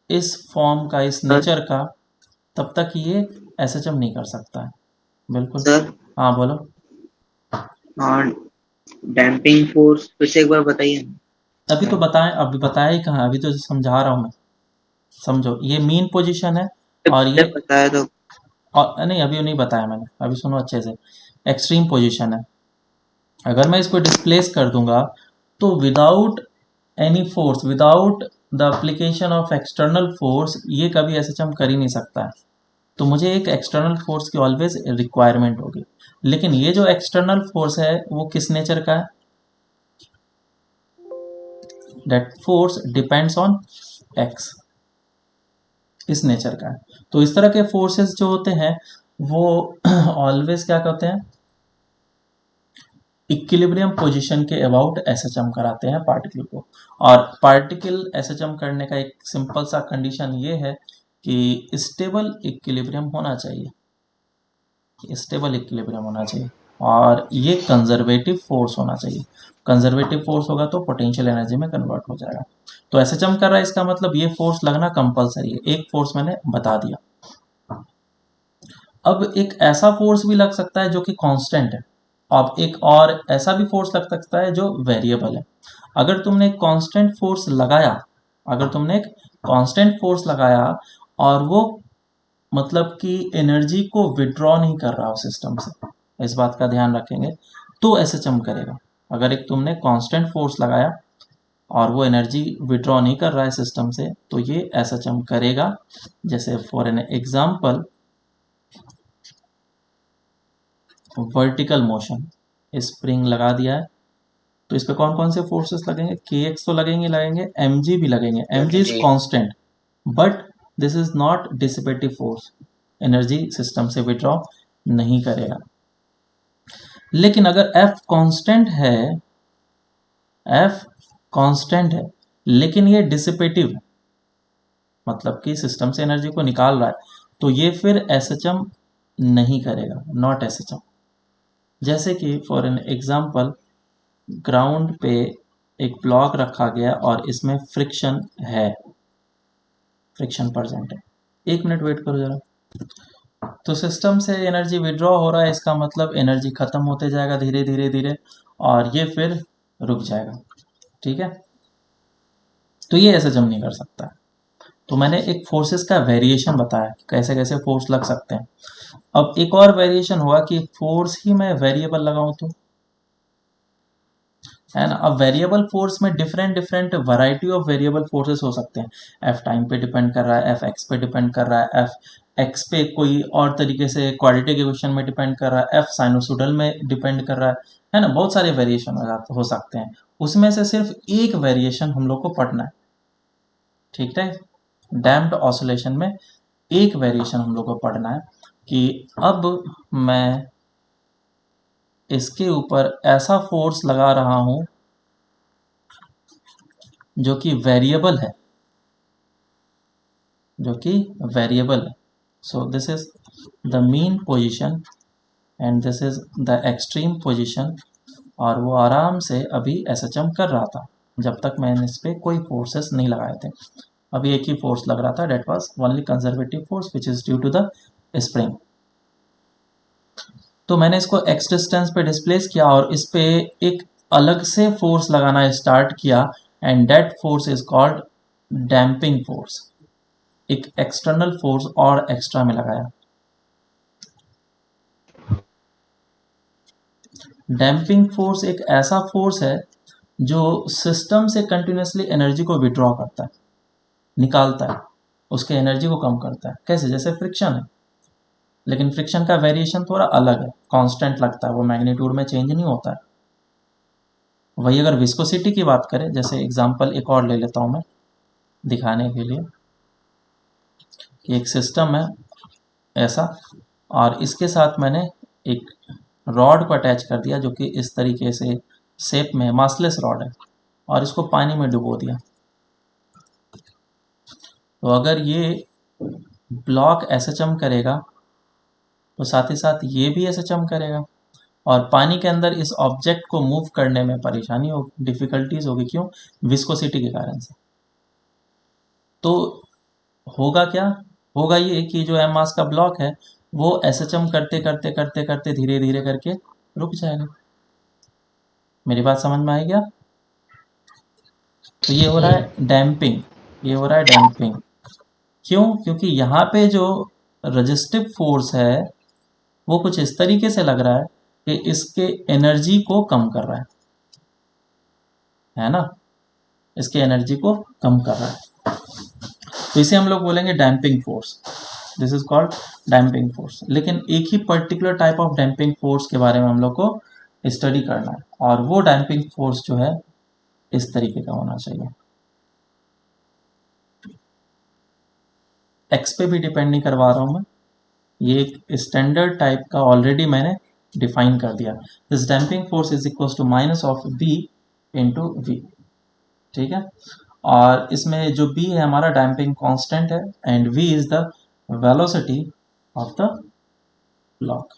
इस फॉर्म का, इस सर नेचर का, तब तक ये एसएचएम नहीं कर सकता है। बिल्कुल। सर हाँ बोलो। हाँ, डैम्पिंग फोर्स फिर से एक बार बताइए। अभी तो बताएं, अभी बताया ही कहाँ, अभी तो समझा रहा हूँ मैं। समझो, ये मीन पोजीशन है और ये बताया तो और नहीं, अभी नहीं बताया मैंने, अभी सुनो अच्छे से। एक्सट्रीम पोजीशन है। अगर मैं इसको डिस्प्लेस कर दूंगा तो without any force, without the application of external force, ये कभी एसएचएम कर ही नहीं सकता है। तो मुझे एक एक्सटर्नल फोर्स की ऑलवेज रिक्वायरमेंट होगी। लेकिन ये जो एक्सटर्नल फोर्स है वो किस नेचर का है? That force depends on x, इस नेचर का है। तो इस तरह के फोर्सेस जो होते हैं वो ऑलवेज क्या कहते हैं, इक्विलिब्रियम पोजीशन के अबाउट एसएचएम कराते हैं पार्टिकल को। और पार्टिकल एसएचएम करने का एक सिंपल सा कंडीशन ये है कि स्टेबल इक्विलिब्रियम होना चाहिए, स्टेबल इक्विलिब्रियम होना चाहिए, और ये कंजर्वेटिव फोर्स होना चाहिए। कंजर्वेटिव फोर्स होगा तो पोटेंशियल एनर्जी में कन्वर्ट हो जाएगा। तो एसएचएम कर रहा है, इसका मतलब ये फोर्स लगना कंपलसरी है। एक फोर्स मैंने बता दिया। अब एक ऐसा फोर्स भी लग सकता है जो कि कांस्टेंट है। अब एक और ऐसा भी फोर्स लग सकता है जो वेरिएबल है। अगर तुमने एक कांस्टेंट फोर्स लगाया, अगर तुमने एक कांस्टेंट फोर्स लगाया और वो मतलब कि एनर्जी को विड्रॉ नहीं कर रहा हो सिस्टम से, इस बात का ध्यान रखेंगे, तो एसएचएम करेगा। अगर एक तुमने कांस्टेंट फोर्स लगाया और वो एनर्जी विड्रॉ नहीं कर रहा है सिस्टम से, तो ये एसएचएम करेगा। जैसे for an example, vertical motion, spring लगा दिया है, तो इस पे कौन कौन से फोर्सेस लगेंगे? के एक्स तो लगेंगे, एम जी भी लगेंगे। M g is constant, but this is not dissipative force, energy system से विड्रॉ नहीं करेगा। लेकिन अगर एफ कांस्टेंट है, एफ कांस्टेंट है लेकिन ये डिसिपेटिव है, मतलब कि सिस्टम से एनर्जी को निकाल रहा है, तो ये फिर एसएचएम नहीं करेगा, नॉट एसएचएम। जैसे कि फॉर एन एग्जांपल, ग्राउंड पे एक ब्लॉक रखा गया और इसमें फ्रिक्शन है, फ्रिक्शन प्रेजेंट है। एक मिनट वेट करो जरा। तो सिस्टम से एनर्जी विड्रॉ हो रहा है, इसका मतलब एनर्जी खत्म होते जाएगा धीरे धीरे धीरे, और ये फिर रुक जाएगा। ठीक है, तो ये ऐसे जम नहीं कर सकता। तो मैंने एक फोर्सेस का वेरिएशन बताया कि कैसे कैसे फोर्स लग सकते हैं। अब एक और वेरिएशन हुआ कि फोर्स ही मैं वेरिएबल लगाऊं तो, है ना। अब वेरिएबल फोर्स में different different variety of variable forces हो सकते हैं। एफ टाइम पे डिपेंड कर रहा है, एफ एक्स पे डिपेंड कर रहा है, एफ एक्स पे कोई और तरीके से क्वाड्रेटिक इक्वेशन में डिपेंड कर रहा है, एफ साइनोसोडल में डिपेंड कर रहा है ना। बहुत सारे वेरिएशन हो सकते हैं, उसमें से सिर्फ एक वेरिएशन हम लोग को पढ़ना है। ठीक है, डैम्प्ड ऑसिलेशन में एक वेरिएशन हम लोग को पढ़ना है कि अब मैं इसके ऊपर ऐसा फोर्स लगा रहा हूं जो कि वेरिएबल है, जो कि वेरिएबल है। So this is the mean position and this is the extreme position. और वो आराम से अभी एसएचएम कर रहा था जब तक मैंने इस पर कोई फोर्सेस नहीं लगाए थे। अभी एक ही फोर्स लग रहा था, that was only conservative force which is due to the spring. तो मैंने इसको एक्स डिस्टेंस पे डिस्प्लेस किया और इस पे एक अलग से फोर्स लगाना स्टार्ट किया, and that force is called damping force. एक एक्सटर्नल फोर्स और एक्स्ट्रा में लगाया। डैम्पिंग फोर्स एक ऐसा फोर्स है जो सिस्टम से कंटिन्यूसली एनर्जी को विड्रॉ करता है, निकालता है, उसके एनर्जी को कम करता है। कैसे? जैसे फ्रिक्शन है, लेकिन फ्रिक्शन का वेरिएशन थोड़ा अलग है, कांस्टेंट लगता है, वो मैग्नीट्यूड में चेंज नहीं होता है। वही अगर विस्कोसिटी की बात करें, जैसे एग्जांपल एक और ले लेता हूं मैं दिखाने के लिए कि एक सिस्टम है ऐसा, और इसके साथ मैंने एक रॉड को अटैच कर दिया जो कि इस तरीके से शेप में मासलेस रॉड है, और इसको पानी में डुबो दिया। तो अगर ये ब्लॉक एसएचएम करेगा तो साथ ही साथ ये भी एसएचएम करेगा, और पानी के अंदर इस ऑब्जेक्ट को मूव करने में परेशानी होगी, डिफिकल्टीज होगी। क्यों? विस्कोसिटी के कारण से। तो होगा क्या? होगा ये कि जो एम मास का ब्लॉक है वो एसएचएम करते करते करते करते धीरे धीरे करके रुक जाएगा। मेरी बात समझ में आई क्या? तो ये हो रहा है डैम्पिंग, ये हो रहा है डैम्पिंग। क्यों? क्योंकि यहाँ पे जो रेजिस्टिव फोर्स है वो कुछ इस तरीके से लग रहा है कि इसके एनर्जी को कम कर रहा है ना, इसके एनर्जी को कम कर रहा है। तो इसे हम लोग बोलेंगे damping force. This is called damping force. लेकिन एक ही particular type of damping force के बारे में हम लोग को स्टडी करना है, और वो डैम्पिंग फोर्स जो है इस तरीके का होना चाहिए। एक्स पे भी डिपेंड नहीं करवा रहा हूं मैं, ये एक स्टैंडर्ड टाइप का ऑलरेडी मैंने डिफाइन कर दिया। This damping force is equal to minus of b into v, ठीक है। और इसमें जो बी है हमारा डैम्पिंग कांस्टेंट है, and v is the velocity of the block.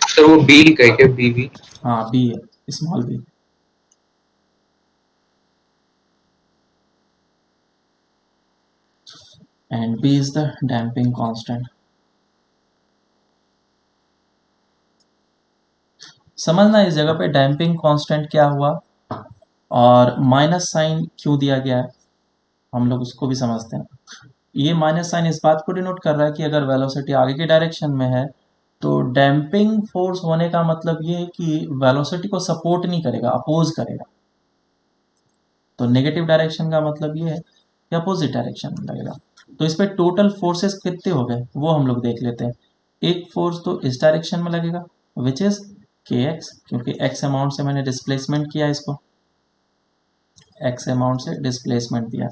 Sir वो बी का क्या, बीवी? हाँ बी है, small b. And b is the damping constant. समझना इस जगह पे डैम्पिंग कांस्टेंट क्या हुआ और माइनस साइन क्यों दिया गया है, हम लोग उसको भी समझते हैं। ये माइनस साइन इस बात को डिनोट कर रहा है कि अगर वेलोसिटी आगे की डायरेक्शन में है तो डैम्पिंग फोर्स होने का मतलब ये है कि वेलोसिटी को सपोर्ट नहीं करेगा, अपोज करेगा। तो नेगेटिव डायरेक्शन का मतलब ये है कि अपोजिट डायरेक्शन में लगेगा। तो इस पे टोटल फोर्सेस कितने हो गए वो हम लोग देख लेते हैं। एक फोर्स तो इस डायरेक्शन में लगेगा विच इज के एक्स, क्योंकि एक्स अमाउंट से मैंने डिस्प्लेसमेंट किया, इसको एक्स अमाउंट से डिस्प्लेसमेंट दिया,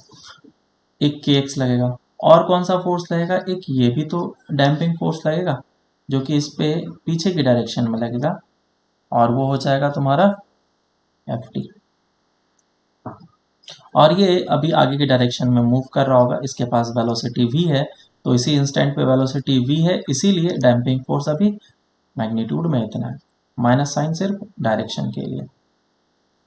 एक के एक्स लगेगा। और कौन सा फोर्स लगेगा, एक ये भी तो डैम्पिंग फोर्स लगेगा जो कि इस पे पीछे की डायरेक्शन में लगेगा, और वो हो जाएगा तुम्हारा एफ टी। और ये अभी आगे की डायरेक्शन में मूव कर रहा होगा, इसके पास वेलोसिटी v है, तो इसी इंस्टेंट पे वेलोसिटी v है, इसीलिए डैम्पिंग फोर्स अभी मैग्नीट्यूड में इतना है, माइनस साइन सिर्फ डायरेक्शन के लिए।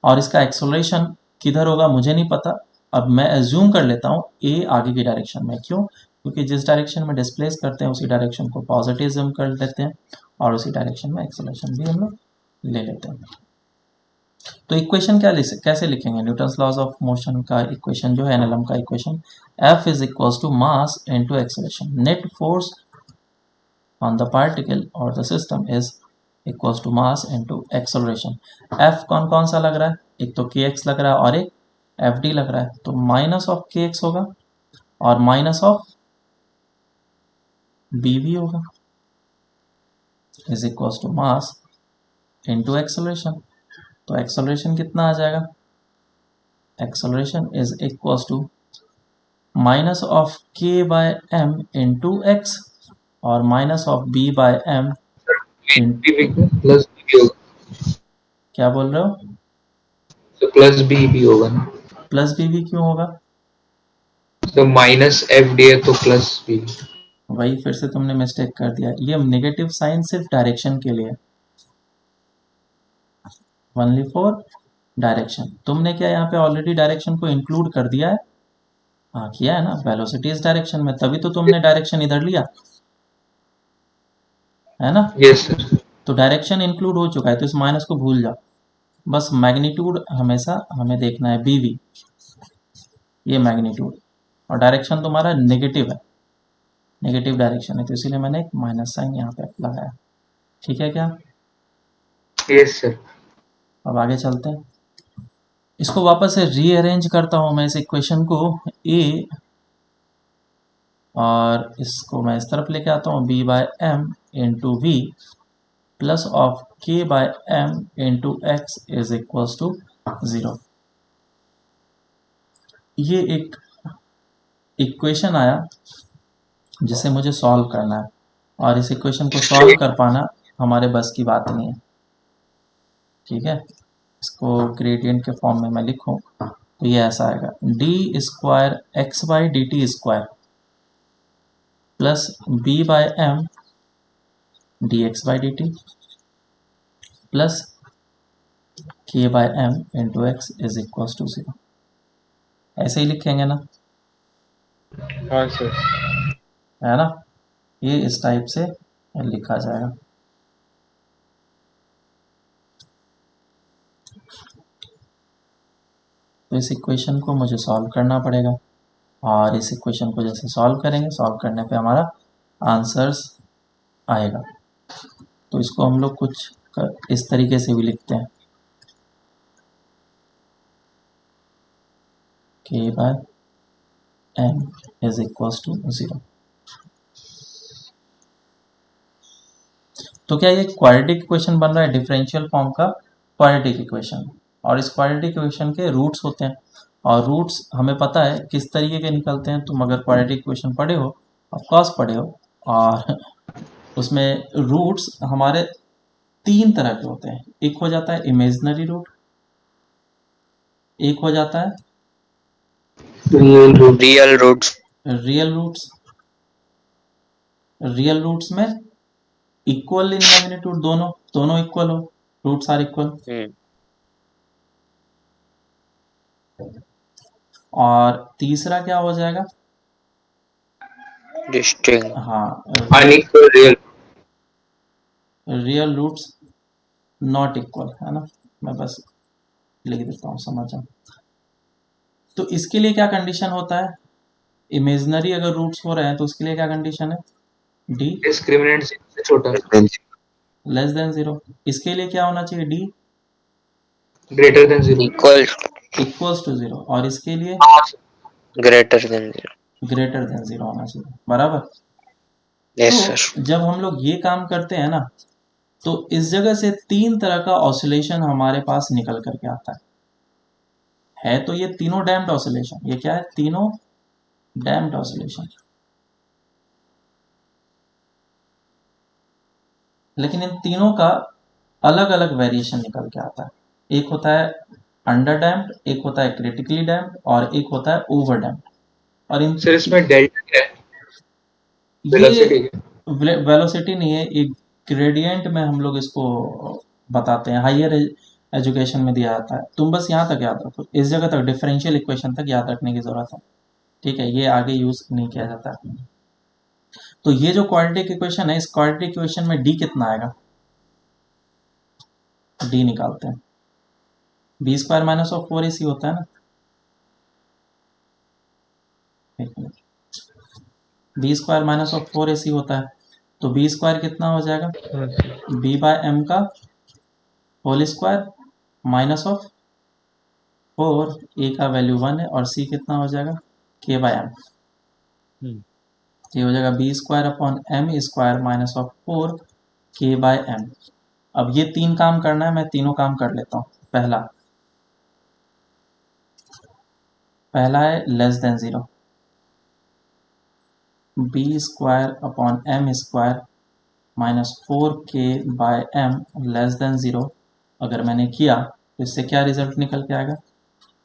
और इसका एक्सेलरेशन किधर होगा मुझे नहीं पता, अब मैं एज्यूम कर लेता हूँ ए आगे की डायरेक्शन में। क्यों? क्योंकि जिस डायरेक्शन में डिस्प्लेस करते हैं उसी डायरेक्शन को पॉजिटिव एज्यूम कर लेते हैं, और उसी डायरेक्शन में एक्सेलरेशन भी हम लोग ले लेते हैं। तो इक्वेशन कैसे लिखेंगे, न्यूटन्स लॉज ऑफ मोशन का इक्वेशन जो है, एनएलएम का equation, F is equals to mass into acceleration, net force on the particle और the system is equals to mass into acceleration. F कौन कौन सा लग रहा है, एक तो के एक्स लग रहा है और एक एफ डी लग रहा है, तो माइनस ऑफ के एक्स होगा और माइनस ऑफ बी वी होगा, is equals to mass into acceleration. तो एक्सेलरेशन कितना आ जाएगा, acceleration is equals to minus of k by m into x और minus of b by m in. Plus b होगा, क्या बोल रहे हो? तो प्लस बी भी होगा ना। प्लस बी भी क्यों होगा? तो माइनस एफ डी है तो प्लस बी। वही फिर से तुमने मिस्टेक कर दिया, ये नेगेटिव साइन सिर्फ डायरेक्शन के लिए, ओनली फॉर डायरेक्शन। तुमने क्या यहाँ पे ऑलरेडी डायरेक्शन को इंक्लूड कर दिया है? हाँ किया है ना, वेलोसिटी इस डायरेक्शन में, तभी तो तुमने डायरेक्शन इधर लिया है ना। Yes sir. तो डायरेक्शन इंक्लूड हो चुका है, तो इस माइनस को भूल जाओ, बस मैग्नीट्यूड हमेशा हमें देखना है, बी वी, ये मैग्नीट्यूड, और डायरेक्शन तुम्हारा नेगेटिव है, नेगेटिव डायरेक्शन है, तो इसीलिए मैंने एक माइनस साइन यहाँ पे लगाया। ठीक है क्या? Yes sir. अब आगे चलते हैं, इसको वापस से रीअरेंज करता हूँ मैं इस इक्वेशन को, ए और इसको मैं इस तरफ लेके आता हूँ, b by m into v plus of k by m into x is equals to 0। ये एक इक्वेशन आया जिसे मुझे सॉल्व करना है, और इस इक्वेशन को सॉल्व कर पाना हमारे बस की बात नहीं है। ठीक है, इसको ग्रेडियंट के फॉर्म में मैं लिखूं तो ये ऐसा आएगा, d square x by d t square plus b by m d x by d t plus k by m into x is equal to 0। ऐसे ही लिखेंगे ना, हाँ सर। है ना, ये इस टाइप से लिखा जाएगा। तो इस इक्वेशन को मुझे सॉल्व करना पड़ेगा। और इस इक्वेशन को जैसे सॉल्व करेंगे, सॉल्व करने पे हमारा आंसर्स आएगा। तो इसको हम लोग कुछ इस तरीके से भी लिखते हैं, k by m is equals to 0। तो क्या ये क्वाड्रेटिक इक्वेशन बन रहा है, डिफरेंशियल फॉर्म का क्वाड्रेटिक इक्वेशन, और इस क्वाड्रेटिक इक्वेशन के रूट्स होते हैं, और रूट्स हमें पता है किस तरीके के निकलते हैं। तुम अगर क्वाड्रेटिक इक्वेशन पढ़े हो, ऑफकोर्स पढ़े हो, और उसमें रूट्स हमारे तीन तरह के होते हैं। एक हो जाता है इमेजिनरी रूट, एक हो जाता है real roots. Real roots. Real roots में इक्वल इन मैग्नीट्यूड, दोनों इक्वल हो, रूट्स आर इक्वल। और तीसरा क्या हो जाएगा, डिस्टिंक्ट। हाँ, unequal real. Real roots not equal, है ना। मैं बस लिख देता हूँ, समझ जाओ। तो इसके लिए क्या कंडीशन होता है, इमेजिनरी अगर रूट्स हो रहे हैं तो उसके लिए क्या कंडीशन है, डी डिस्क्रिमिनेंट से छोटा, लेस देन 0। इसके लिए क्या होना चाहिए, D greater than 0, equals to 0, और इसके लिए ग्रेटर देन 0। ग्रेटर देन 0 होना चाहिए, बराबर। यस तो सर। जब हम लोग ये काम करते हैं ना, तो इस जगह से तीन तरह का ऑसिलेशन हमारे पास निकल करके आता है तो ये तीनों डैम्प्ड ऑसिलेशन, ये क्या है, तीनों डैम्प्ड ऑसिलेशन। लेकिन इन तीनों का अलग अलग वेरिएशन निकल के आता है। एक होता है अंडर डैम्प्ड, एक होता है क्रिटिकली डैम्प्ड, और एक होता है ओवर डैम्प्ड। और इन सर इसमें डेल्टा क्या है, ये वेलोसिटी? वेलोसिटी नहीं है, एक ग्रेडियंट में हम लोग इसको बताते हैं, हायर एजुकेशन में दिया जाता है। तुम बस यहाँ तक याद रखो, इस जगह तक डिफरेंशियल इक्वेशन तक याद रखने की जरूरत है, ठीक है, ये आगे यूज नहीं किया जाता है। तो ये जो क्वाड्रेटिक इक्वेशन है, इस क्वाड्रेटिक इक्वेशन में डी कितना आएगा, डी निकालते हैं। B square minus of 4ac होता है ना, एक minute, b square minus of 4ac होता है, तो बी स्क्वायर कितना हो जाएगा, बी बाय एम का whole square minus of 4, a का वैल्यू 1 है, और सी कितना हो जाएगा, के बाय एम। ये हो जाएगा b square upon m square minus of 4 k by M. अब ये तीन काम करना है, मैं तीनों काम कर लेता हूँ। पहला है less than 0, b square upon m square minus 4k by m less than 0। अगर मैंने किया तो इससे क्या रिजल्ट निकल के आएगा,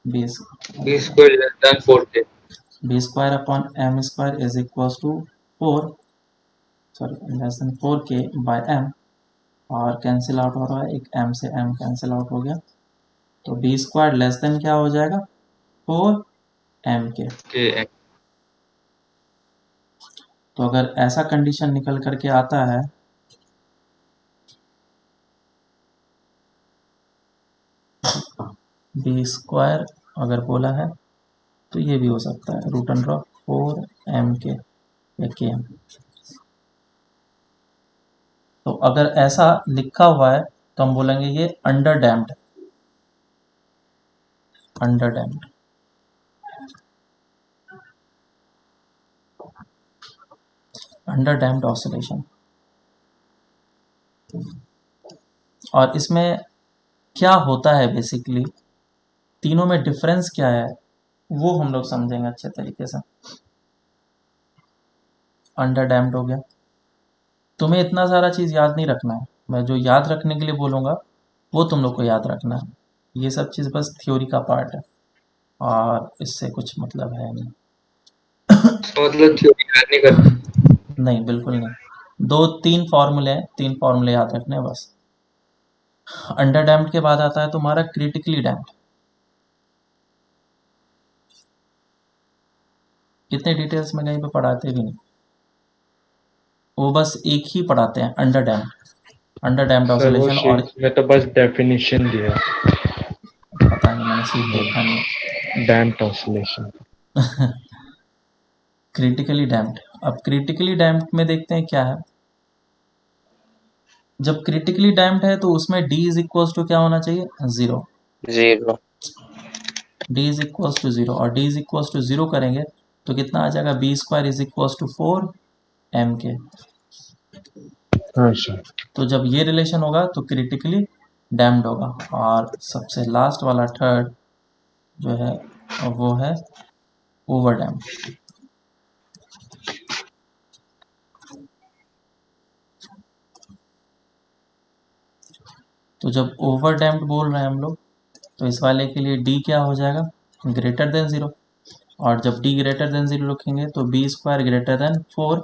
b square less than 4k, b square upon m square is equals to 4, sorry less than 4k by m, और कैंसिल आउट हो रहा है, एक m से m कैंसिल आउट हो गया, तो बी स्क्वायर लेस देन क्या हो जाएगा, 4m के। तो अगर ऐसा कंडीशन निकल करके आता है, बी स्क्वायर अगर बोला है तो ये भी हो सकता है रूट अंडर ऑफ 4m के या km। तो अगर ऐसा लिखा हुआ है तो हम बोलेंगे ये under damped, under damped. Under damped oscillation. और इसमें क्या होता है बेसिकली, तीनों में डिफरेंस क्या है वो हम लोग समझेंगे अच्छे तरीके से। अंडर डैम्प्ड हो गया, तुम्हें इतना सारा चीज़ याद नहीं रखना है, मैं जो याद रखने के लिए बोलूँगा वो तुम लोग को याद रखना है। ये सब चीज़ बस थ्योरी का पार्ट है और इससे कुछ मतलब है नहीं। मतलब थ्योरी याद नहीं करना? नहीं, बिल्कुल नहीं। तीन फॉर्मूले याद रखने हैं बस। अंडर डैम्प्ड के बाद आता है तुम्हारा क्रिटिकली डैम्प्ड। इतने डिटेल्स में कहीं पे पढ़ाते भी नहीं, वो बस एक ही पढ़ाते हैं, अंडर डैम्प्ड सर वो ऑसिलेशन। और शीट में तो बस डेफिनेशन दिया, पता नहीं, मैंने सीट देखा नहीं। Damped oscillation. Critically damped. अब क्रिटिकली डैम्प्ड में देखते हैं क्या है। जब क्रिटिकली डैम्प्ड है तो उसमें d इज इक्वल टू क्या होना चाहिए, 0। 0 d इज इक्वल टू 0 और d इज इक्वल टू 0 करेंगे तो कितना आ जाएगा, b square is equal to 4 mk। हाँ सर। तो जब ये रिलेशन होगा तो क्रिटिकली डैम्प्ड होगा। और सबसे लास्ट वाला थर्ड जो है वो है ओवर डैम्प्ड। तो जब ओवर डैम्प्ड बोल रहे हैं हम लोग तो इस वाले के लिए d क्या हो जाएगा, ग्रेटर देन 0। और जब d ग्रेटर देन 0 रखेंगे तो b square greater than 4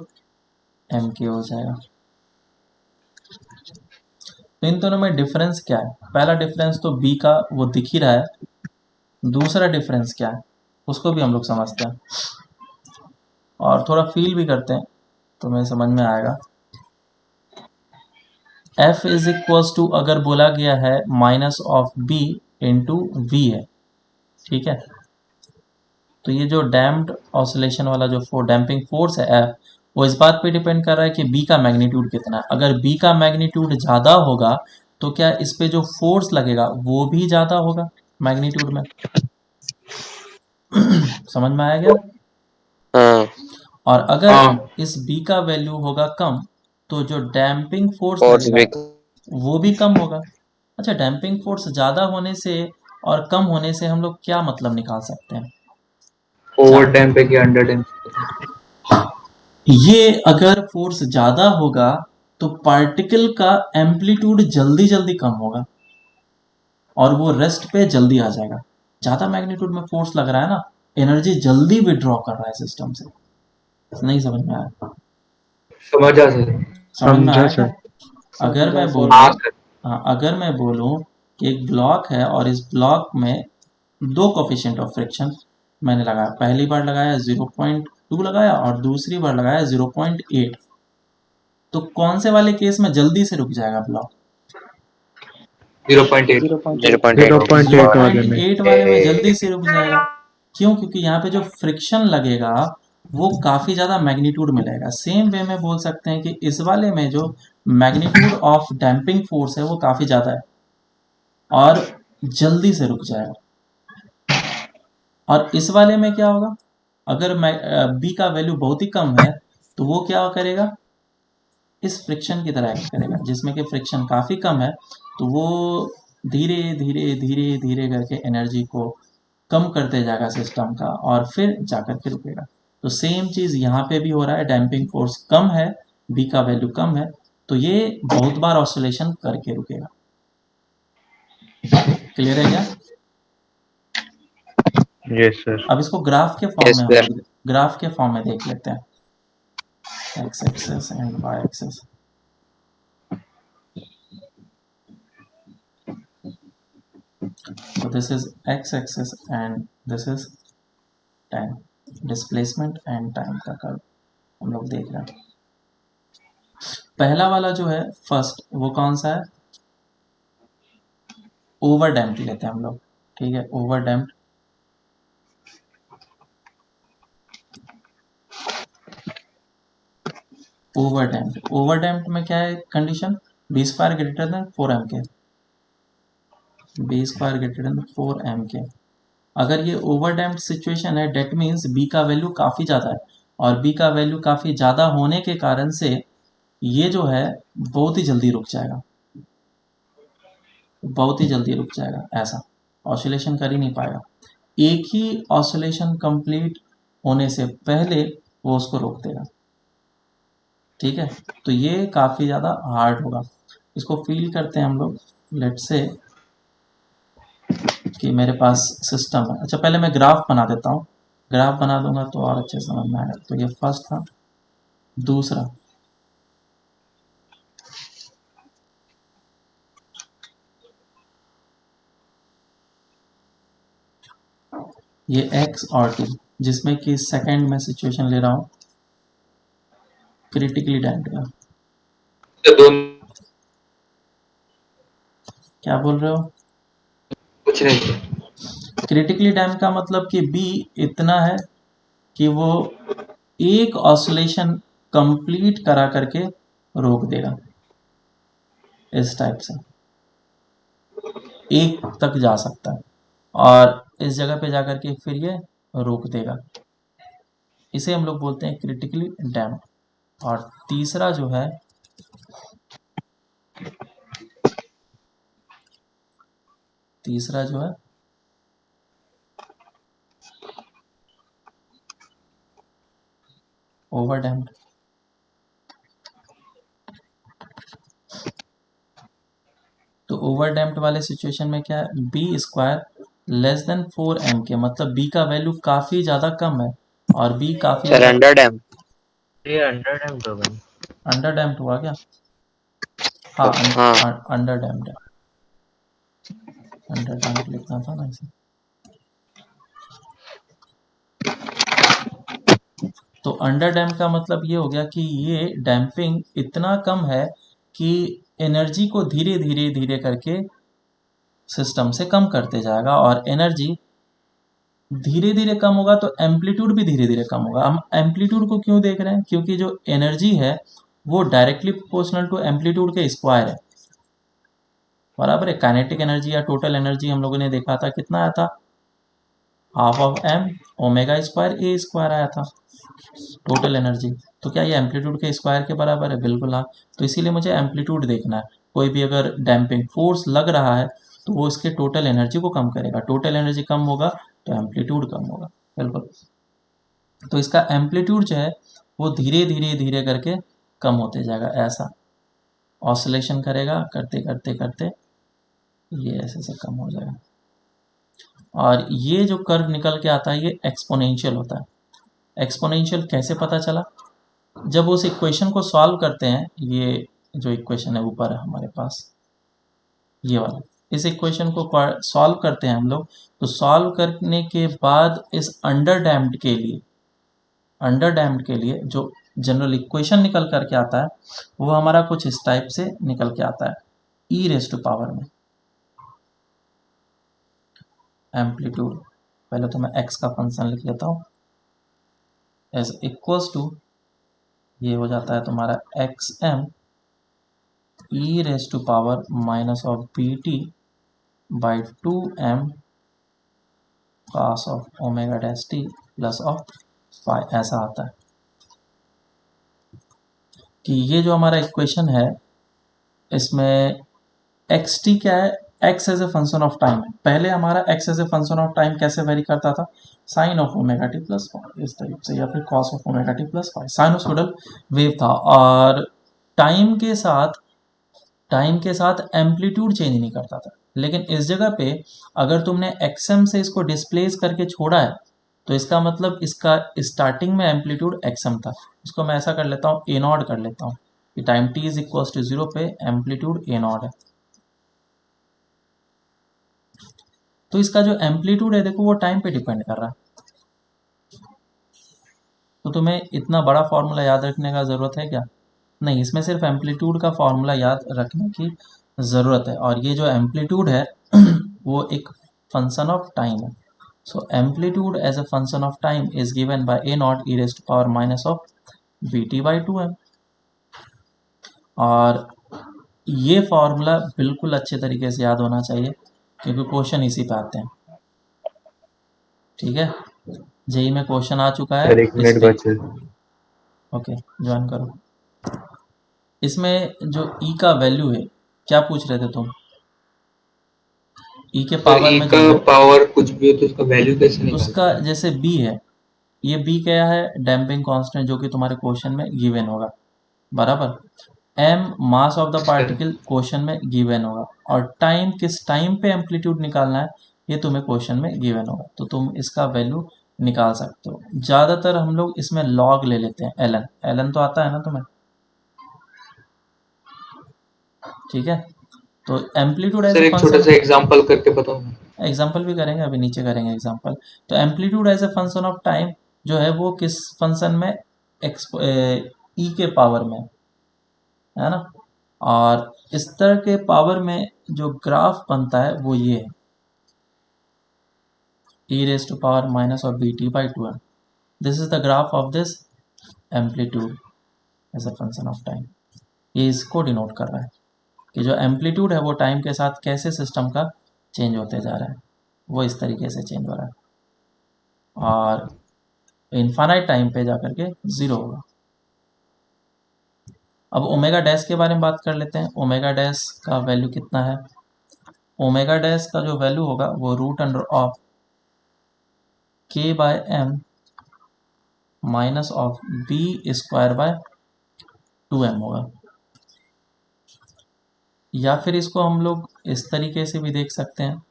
mk हो जाएगा। तो इन दोनों में डिफरेंस क्या है, पहला डिफरेंस तो b का वो दिख ही रहा है, दूसरा डिफरेंस क्या है उसको भी हम लोग समझते हैं और थोड़ा फील भी करते हैं तो हमें समझ में आएगा। f इज इक्वल्स टू अगर बोला गया है minus of b into v है, ठीक है। तो ये जो डैम्प्ड ऑसिलेशन वाला जो डैम्पिंग फोर्स है f, वो इस बात पे डिपेंड कर रहा है कि b का मैग्नीट्यूड कितना है। अगर b का मैग्नीट्यूड ज़्यादा होगा तो क्या इस पे जो फोर्स लगेगा वो भी ज़्यादा होगा मैग्नीट्यूड में। समझ में आया क्या। हाँ और अगर हाँ इस b का वैल्यू होगा कम तो जो डैम्पिंग फोर्स फोर्स लगेगा भी वो भी कम होगा। अच्छा, डैम्पिंग फोर्स ज़्यादा होने से और कम होने से हम लोग क्या मतलब निकाल सकते हैं। ओवर चा- डैम्प है कि अंडर डैम्प। ये अगर फोर्स ज़्यादा होगा तो पार्टिकल का एम्पलीट्यूड जल्दी जल्दी कम होगा और वो रेस्ट पे जल्दी आ जाएगा। ज़्यादा मैग्नीट्यूड में फोर्स लग रहा है ना, एनर्जी जल्दी विड्रॉ कर रहा है सिस्टम से। नहीं समझ में आया। समझा सर। समझ में समझा आया क्या। सर। अगर मैं हाँ बोलूँ, सर। हाँ, अगर मैं बोलूँ कि एक ब्लॉक है और इस ब्लॉक में दो कोफिशिएंट ऑफ फ्रिक्शन मैंने लगाया, पहली बार लगाया 0.2 लगाया और दूसरी बार लगाया 0.8, तो कौन से वाले केस में जल्दी से रुक जाएगा ब्लॉक। 0.8। 0.8 0.8 वाले में। 0.8 वाले में जल्दी से रुक जाएगा। क्यों, क्योंकि यहाँ पे जो फ्रिक्शन लगेगा वो काफ़ी ज़्यादा मैग्नीट्यूड में लगेगा। सेम वे में बोल सकते हैं कि इस वाले में जो मैग्नीट्यूड ऑफ डैम्पिंग फोर्स है वो काफ़ी ज़्यादा है और जल्दी से रुक जाएगा। और इस वाले में क्या होगा, अगर बी का वैल्यू बहुत ही कम है तो वो क्या करेगा, इस फ्रिक्शन की तरह करेगा जिसमें कि फ्रिक्शन काफ़ी कम है, तो वो धीरे धीरे धीरे धीरे करके एनर्जी को कम करते जाएगा सिस्टम का और फिर जाकर के रुकेगा। तो सेम चीज़ यहाँ पे भी हो रहा है, डैम्पिंग फोर्स कम है, बी का वैल्यू कम है, तो ये बहुत बार ऑसिलेशन करके रुकेगा। क्लियर है क्या। Yes sir. अब इसको ग्राफ के फॉर्म यस में हम सर। लोग ग्राफ के फॉर्म में देख लेते हैं, x axis and y axis. So this is x axis and this is time, displacement and time का कर्व हम लोग देख रहे हैं। पहला वाला जो है फर्स्ट, वो कौन सा है, ओवर डैम्प्ड लेते हैं हम लोग, ठीक है। ओवर डैम्प्ड, ओवर डैम्प्ड में क्या है condition, b square greater than 4 mk, b square greater than 4 mk। अगर ये ओवर डैम्प्ड सिचुएशन है डेट मीन्स बी का वैल्यू काफ़ी ज़्यादा है और बी का वैल्यू काफ़ी ज़्यादा होने के कारण से ये जो है बहुत ही जल्दी रुक जाएगा, बहुत ही जल्दी रुक जाएगा, ऐसा ऑसिलेशन कर ही नहीं पाएगा। एक ही ऑसिलेशन कंप्लीट होने से पहले वो उसको रोक देगा, ठीक है। तो ये काफ़ी ज़्यादा हार्ड होगा, इसको फील करते हैं हम लोग। लेट्स से कि मेरे पास सिस्टम है। अच्छा, पहले मैं ग्राफ बना देता हूँ, ग्राफ बना दूंगा तो और अच्छे समझ में आएगा। तो ये फर्स्ट था, दूसरा ये x और t, जिसमें कि सेकंड में सिचुएशन ले रहा हूँ क्रिटिकली डैम्प्ड का। तो दोनों क्या बोल रहे हो, कुछ नहीं। क्रिटिकली डैम्प का मतलब कि b इतना है कि वो एक ऑसिलेशन कंप्लीट करा करके रोक देगा, इस टाइप से एक तक जा सकता है और इस जगह पे जाकर के फिर ये रोक देगा। इसे हम लोग बोलते हैं क्रिटिकली डैम्प्ड। और तीसरा जो है ओवर डैम्प्ड। तो ओवर डैम्प्ड वाले सिचुएशन में क्या है, B square less then 4m के, मतलब बी का वैल्यू काफ़ी ज़्यादा कम है और बी काफ़ी सर ज़्यादा अंडर डैम। ये अंडर डैम्प्ड हो गई। अंडर डैम्प्ड हुआ क्या? हाँ, हाँ अंडर डैम्प्ड है, अंडर डैम्प्ड लिखना था ना इसे। तो अंडर डैम्प का मतलब ये हो गया कि ये डैम्पिंग इतना कम है कि एनर्जी को धीरे धीरे धीरे करके सिस्टम से कम करते जाएगा, और एनर्जी धीरे धीरे कम होगा तो एम्पलीट्यूड भी धीरे धीरे कम होगा। हम एम्पलीट्यूड को क्यों देख रहे हैं, क्योंकि जो एनर्जी है वो डायरेक्टली प्रोपोर्शनल टू एम्पलीट्यूड के स्क्वायर है, बराबर है। काइनेटिक एनर्जी या टोटल एनर्जी हम लोगों ने देखा था कितना आया था, half of m omega square a square आया था टोटल एनर्जी। तो क्या ये एम्पलीट्यूड के स्क्वायर के बराबर है? बिल्कुल हाँ। तो इसीलिए मुझे एम्पलीट्यूड देखना है। कोई भी अगर डैम्पिंग फोर्स लग रहा है तो वो इसके टोटल एनर्जी को कम करेगा, टोटल एनर्जी कम होगा तो एम्पलीट्यूड कम होगा, बिल्कुल। तो इसका एम्पलीट्यूड जो है वो धीरे धीरे धीरे करके कम होते जाएगा, ऐसा ऑसिलेशन करेगा, करते करते करते ये ऐसे से कम हो जाएगा। और ये जो कर्व निकल के आता है ये एक्सपोनेंशियल होता है। एक्सपोनेंशियल कैसे पता चला? जब उस इक्वेशन को सॉल्व करते हैं, ये जो इक्वेशन है ऊपर है हमारे पास, ये वाला, इस इक्वेशन को सॉल्व करते हैं हम लोग, तो सॉल्व करने के बाद इस अंडर डैम्प्ड के लिए जो जनरल इक्वेशन निकल करके आता है वो हमारा कुछ इस टाइप से निकल के आता है, ई रेज टू पावर में एम्पलीट्यूड। पहले तो मैं x का फंक्शन लिख लेता हूँ, एज इक्वल्स टू ये हो जाता है तुम्हारा xm e raise to power minus of bt by 2m cos of omega dash t plus of phi, ऐसा आता है। कि ये जो हमारा इक्वेशन है इसमें xt क्या है, x as a function of time है। पहले हमारा x as a function of time कैसे वेरी करता था, sine of omega t plus phi इस तरीके से, या फिर cos of omega t plus phi, sinusoidal wave था। और टाइम के साथ एम्पलीट्यूड चेंज नहीं करता था। लेकिन इस जगह पे अगर तुमने xm से इसको डिस्प्लेस करके छोड़ा है तो इसका मतलब इसका स्टार्टिंग में एम्पलीट्यूड xm था। इसको मैं ऐसा कर लेता हूँ, ए नॉट कर लेता हूँ कि time t is equal to 0 पे एम्पलीट्यूड ए नॉट है। तो इसका जो एम्पलीट्यूड है देखो वो टाइम पे डिपेंड कर रहा है। तो तुम्हें इतना बड़ा फॉर्मूला याद रखने का ज़रूरत है क्या? नहीं, इसमें सिर्फ एम्पलीट्यूड का फॉर्मूला याद रखने की ज़रूरत है। और ये जो एम्पलीट्यूड है वो एक फंक्शन ऑफ टाइम है। So amplitude as a function of time is given by a naught e raise to power minus of b t by 2m। और ये फॉर्मूला बिल्कुल अच्छे तरीके से याद होना चाहिए क्योंकि क्वेश्चन इसी पे आते हैं, ठीक है। जेई में क्वेश्चन आ चुका है सर एक इस मिनट पे। बचे। ओके, ज्वाइन करो। इसमें जो ई का वैल्यू है, क्या पूछ रहे थे तुम? ई के सर पावर ई में का जो है पावर कुछ भी हो तो उसका वैल्यू कैसे निकालते उसका, हैं? जैसे बी है, ये बी क्या है, डैम्पिंग कांस्टेंट, जो कि तुम्हारे क्वेश्चन में गिवन होगा, बराबर। M mass of the sir particle question में गिवन होगा, और टाइम किस टाइम पे एम्पलीट्यूड निकालना है ये तुम्हें क्वेश्चन में गिवन होगा, तो तुम इसका वैल्यू निकाल सकते हो। ज़्यादातर हम लोग इसमें लॉग ले लेते हैं, एलन एलन तो आता है ना तुम्हें, ठीक है। तो एम्पलीट्यूड एज सर ए एक छोटा फंक्शन, सा एग्जांपल करके बताओ ना। एग्जाम्पल भी करेंगे, अभी नीचे करेंगे एग्जाम्पल। तो amplitude as a function of time जो है वो किस फंक्शन में, ई के पावर में, है ना। और इस तरह के पावर में जो ग्राफ बनता है वो ये है, e raise to power minus of b t by 2m। This is the graph of this amplitude as a function of time. ये इसको डिनोट कर रहा है कि जो एम्पलीट्यूड है वो टाइम के साथ कैसे सिस्टम का चेंज होते जा रहा है, वो इस तरीके से चेंज हो रहा है और इनफाइनाइट टाइम पे जाकर के ज़ीरो होगा। अब ओमेगा डैश के बारे में बात कर लेते हैं। ओमेगा डैश का वैल्यू कितना है? ओमेगा डैश का जो वैल्यू होगा वो root under of k by m minus of b square by 2m होगा। या फिर इसको हम लोग इस तरीके से भी देख सकते हैं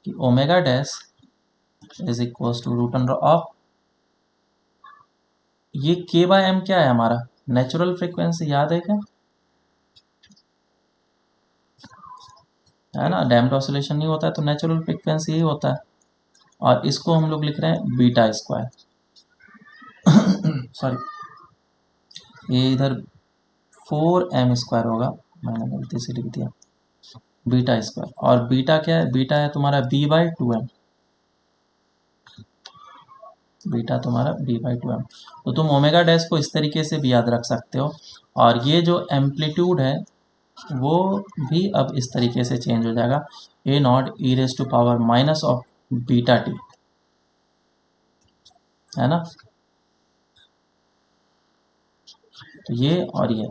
कि omega dash is equals to root under of, ये के बाय एम क्या है हमारा? नेचुरल फ्रीक्वेंसी, याद है क्या? है ना, डैम्प्ड ऑसिलेशन नहीं होता है तो नेचुरल फ्रीक्वेंसी ही होता है। और इसको हम लोग लिख रहे हैं बीटा स्क्वायर, सॉरी ये इधर 4m स्क्वायर होगा, मैंने गलती से लिख दिया बीटा स्क्वायर। और बीटा क्या है? बीटा है तुम्हारा b/2m, बीटा तुम्हारा b/2m। तो तुम ओमेगा डैश को इस तरीके से भी याद रख सकते हो। और ये जो एम्पलीट्यूड है वो भी अब इस तरीके से चेंज हो जाएगा, a0 e⁻⁻ minus of beta T, है ना। तो ये और ये,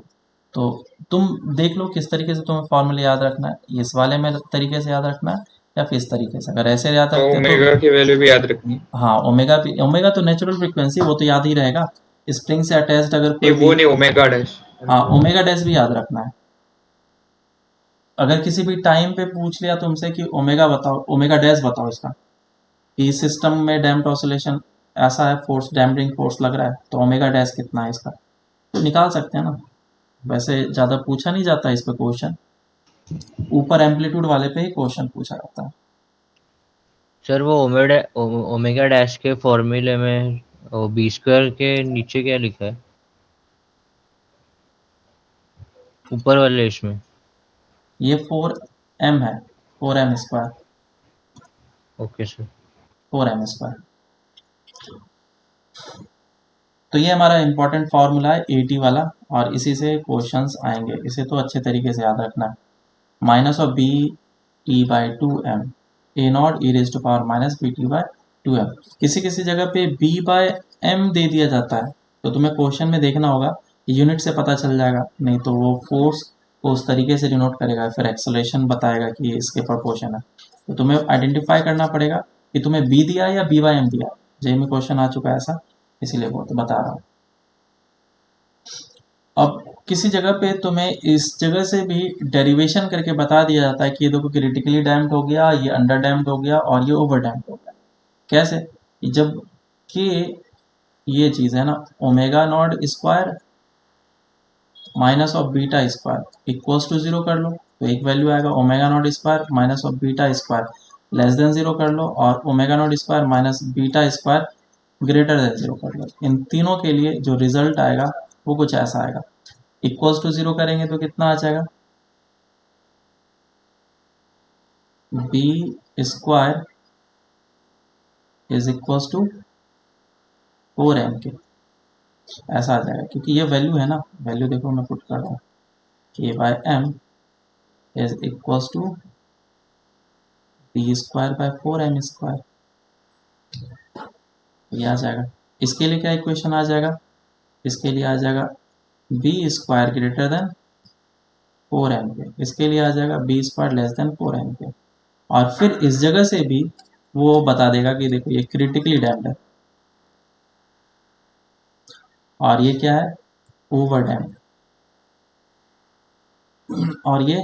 तो तुम देख लो किस तरीके से तुम्हें फॉर्मूला याद रखना है, इस वाले में तरीके से याद रखना है या फिर इस तरीके से। अगर ऐसे याद रखते हो ओमेगा की वैल्यू भी याद रखनी है। तो हाँ, ओमेगा भी, ओमेगा तो नेचुरल फ्रीक्वेंसी वो तो याद ही रहेगा। स्प्रिंग से अटैच्ड अगर नहीं, कोई वो भी, नहीं, ओमेगा डैश। हाँ ओमेगा डैश भी याद रखना है। अगर किसी भी टाइम पे पूछ लिया तुमसे कि ओमेगा बताओ, ओमेगा डैश बताओ इसका, कि इस सिस्टम में डैम्प्ड ऑसिलेशन ऐसा है, फोर्स डैम्पिंग फोर्स लग रहा है, तो ओमेगा डैश कितना है इसका, तो निकाल सकते हैं ना। वैसे ज़्यादा पूछा नहीं जाता इस पे क्वेश्चन, ऊपर एम्पलीट्यूड वाले पे ही क्वेश्चन पूछा जाता है। सर वो ओमेगा डैश के फॉर्मूले में बी स्क्वायर के नीचे क्या लिखा है ऊपर वाले इसमें? ये 4m है, 4m square, okay sir. 4m square. तो ये हमारा इंपॉर्टेंट फार्मूला है एटी वाला, और इसी से क्वेश्चंस आएंगे, इसे तो अच्छे तरीके से याद रखना है। Minus of b t/2m a0 e⁻⁻bt/2m। किसी किसी जगह पे b/m दे दिया जाता है, तो तुम्हें क्वेश्चन में देखना होगा, यूनिट से पता चल जाएगा, नहीं तो वो फोर्स को उस तरीके से डिनोट करेगा, फिर एक्सेलरेशन बताएगा कि ये इसके प्रोपोर्शन है। तो तुम्हें आइडेंटिफाई करना पड़ेगा कि तुम्हें b दिया है या b/m दिया है। जेई में क्वेश्चन आ चुका है ऐसा, इसीलिए वो तो बता रहा हूँ। अब किसी जगह पे तुम्हें इस जगह से भी डेरिवेशन करके बता दिया जाता है कि ये देखो क्रिटिकली डैम्प्ड हो गया, ये अंडर डैम्प्ड हो गया और ये ओवर डैम्प्ड हो गया। कैसे? जब कि ये चीज़ है ना, omega naught square minus of beta square equals to 0 कर लो, तो एक वैल्यू आएगा, omega naught square minus of beta square less than 0 कर लो, और omega naught square minus beta square greater than 0 कर लो। इन तीनों के लिए जो रिजल्ट आएगा वो कुछ ऐसा आएगा। इक्वल्स टू 0 करेंगे तो कितना आ जाएगा? B square is equals to 4m k, ऐसा आ जाएगा, क्योंकि ये वैल्यू है ना, वैल्यू देखो मैं पुट कर रहा हूँ, k/m is equals to b²/4m², ये आ जाएगा। इसके लिए क्या इक्वेशन आ जाएगा? इसके लिए आ जाएगा b² ग्रेटर देन 4m के, इसके लिए आ जाएगा b² लेस देन 4m के। और फिर इस जगह से भी वो बता देगा कि देखो ये क्रिटिकली डैम्प्ड है और ये क्या है, ओवर डैम्प्ड, और ये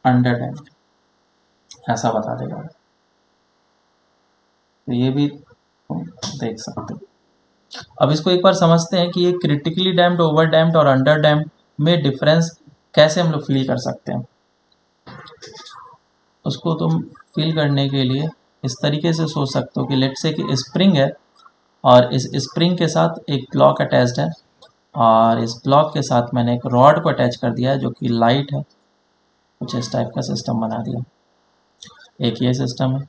अंडर डैम्प्ड, ऐसा बता देगा। तो ये भी तुम देख सकते हो। अब इसको एक बार समझते हैं कि ये क्रिटिकली डैम्प्ड, ओवर डैम्प्ड और अंडर डैम्प्ड में डिफरेंस कैसे हम लोग फील कर सकते हैं। उसको तुम फील करने के लिए इस तरीके से सोच सकते हो कि लेट से कि स्प्रिंग है और इस स्प्रिंग के साथ एक ब्लॉक अटैच्ड है, और इस ब्लॉक के साथ मैंने एक रॉड को अटैच कर दिया है जो कि लाइट है, कुछ इस टाइप का सिस्टम बना दिया। एक ये सिस्टम है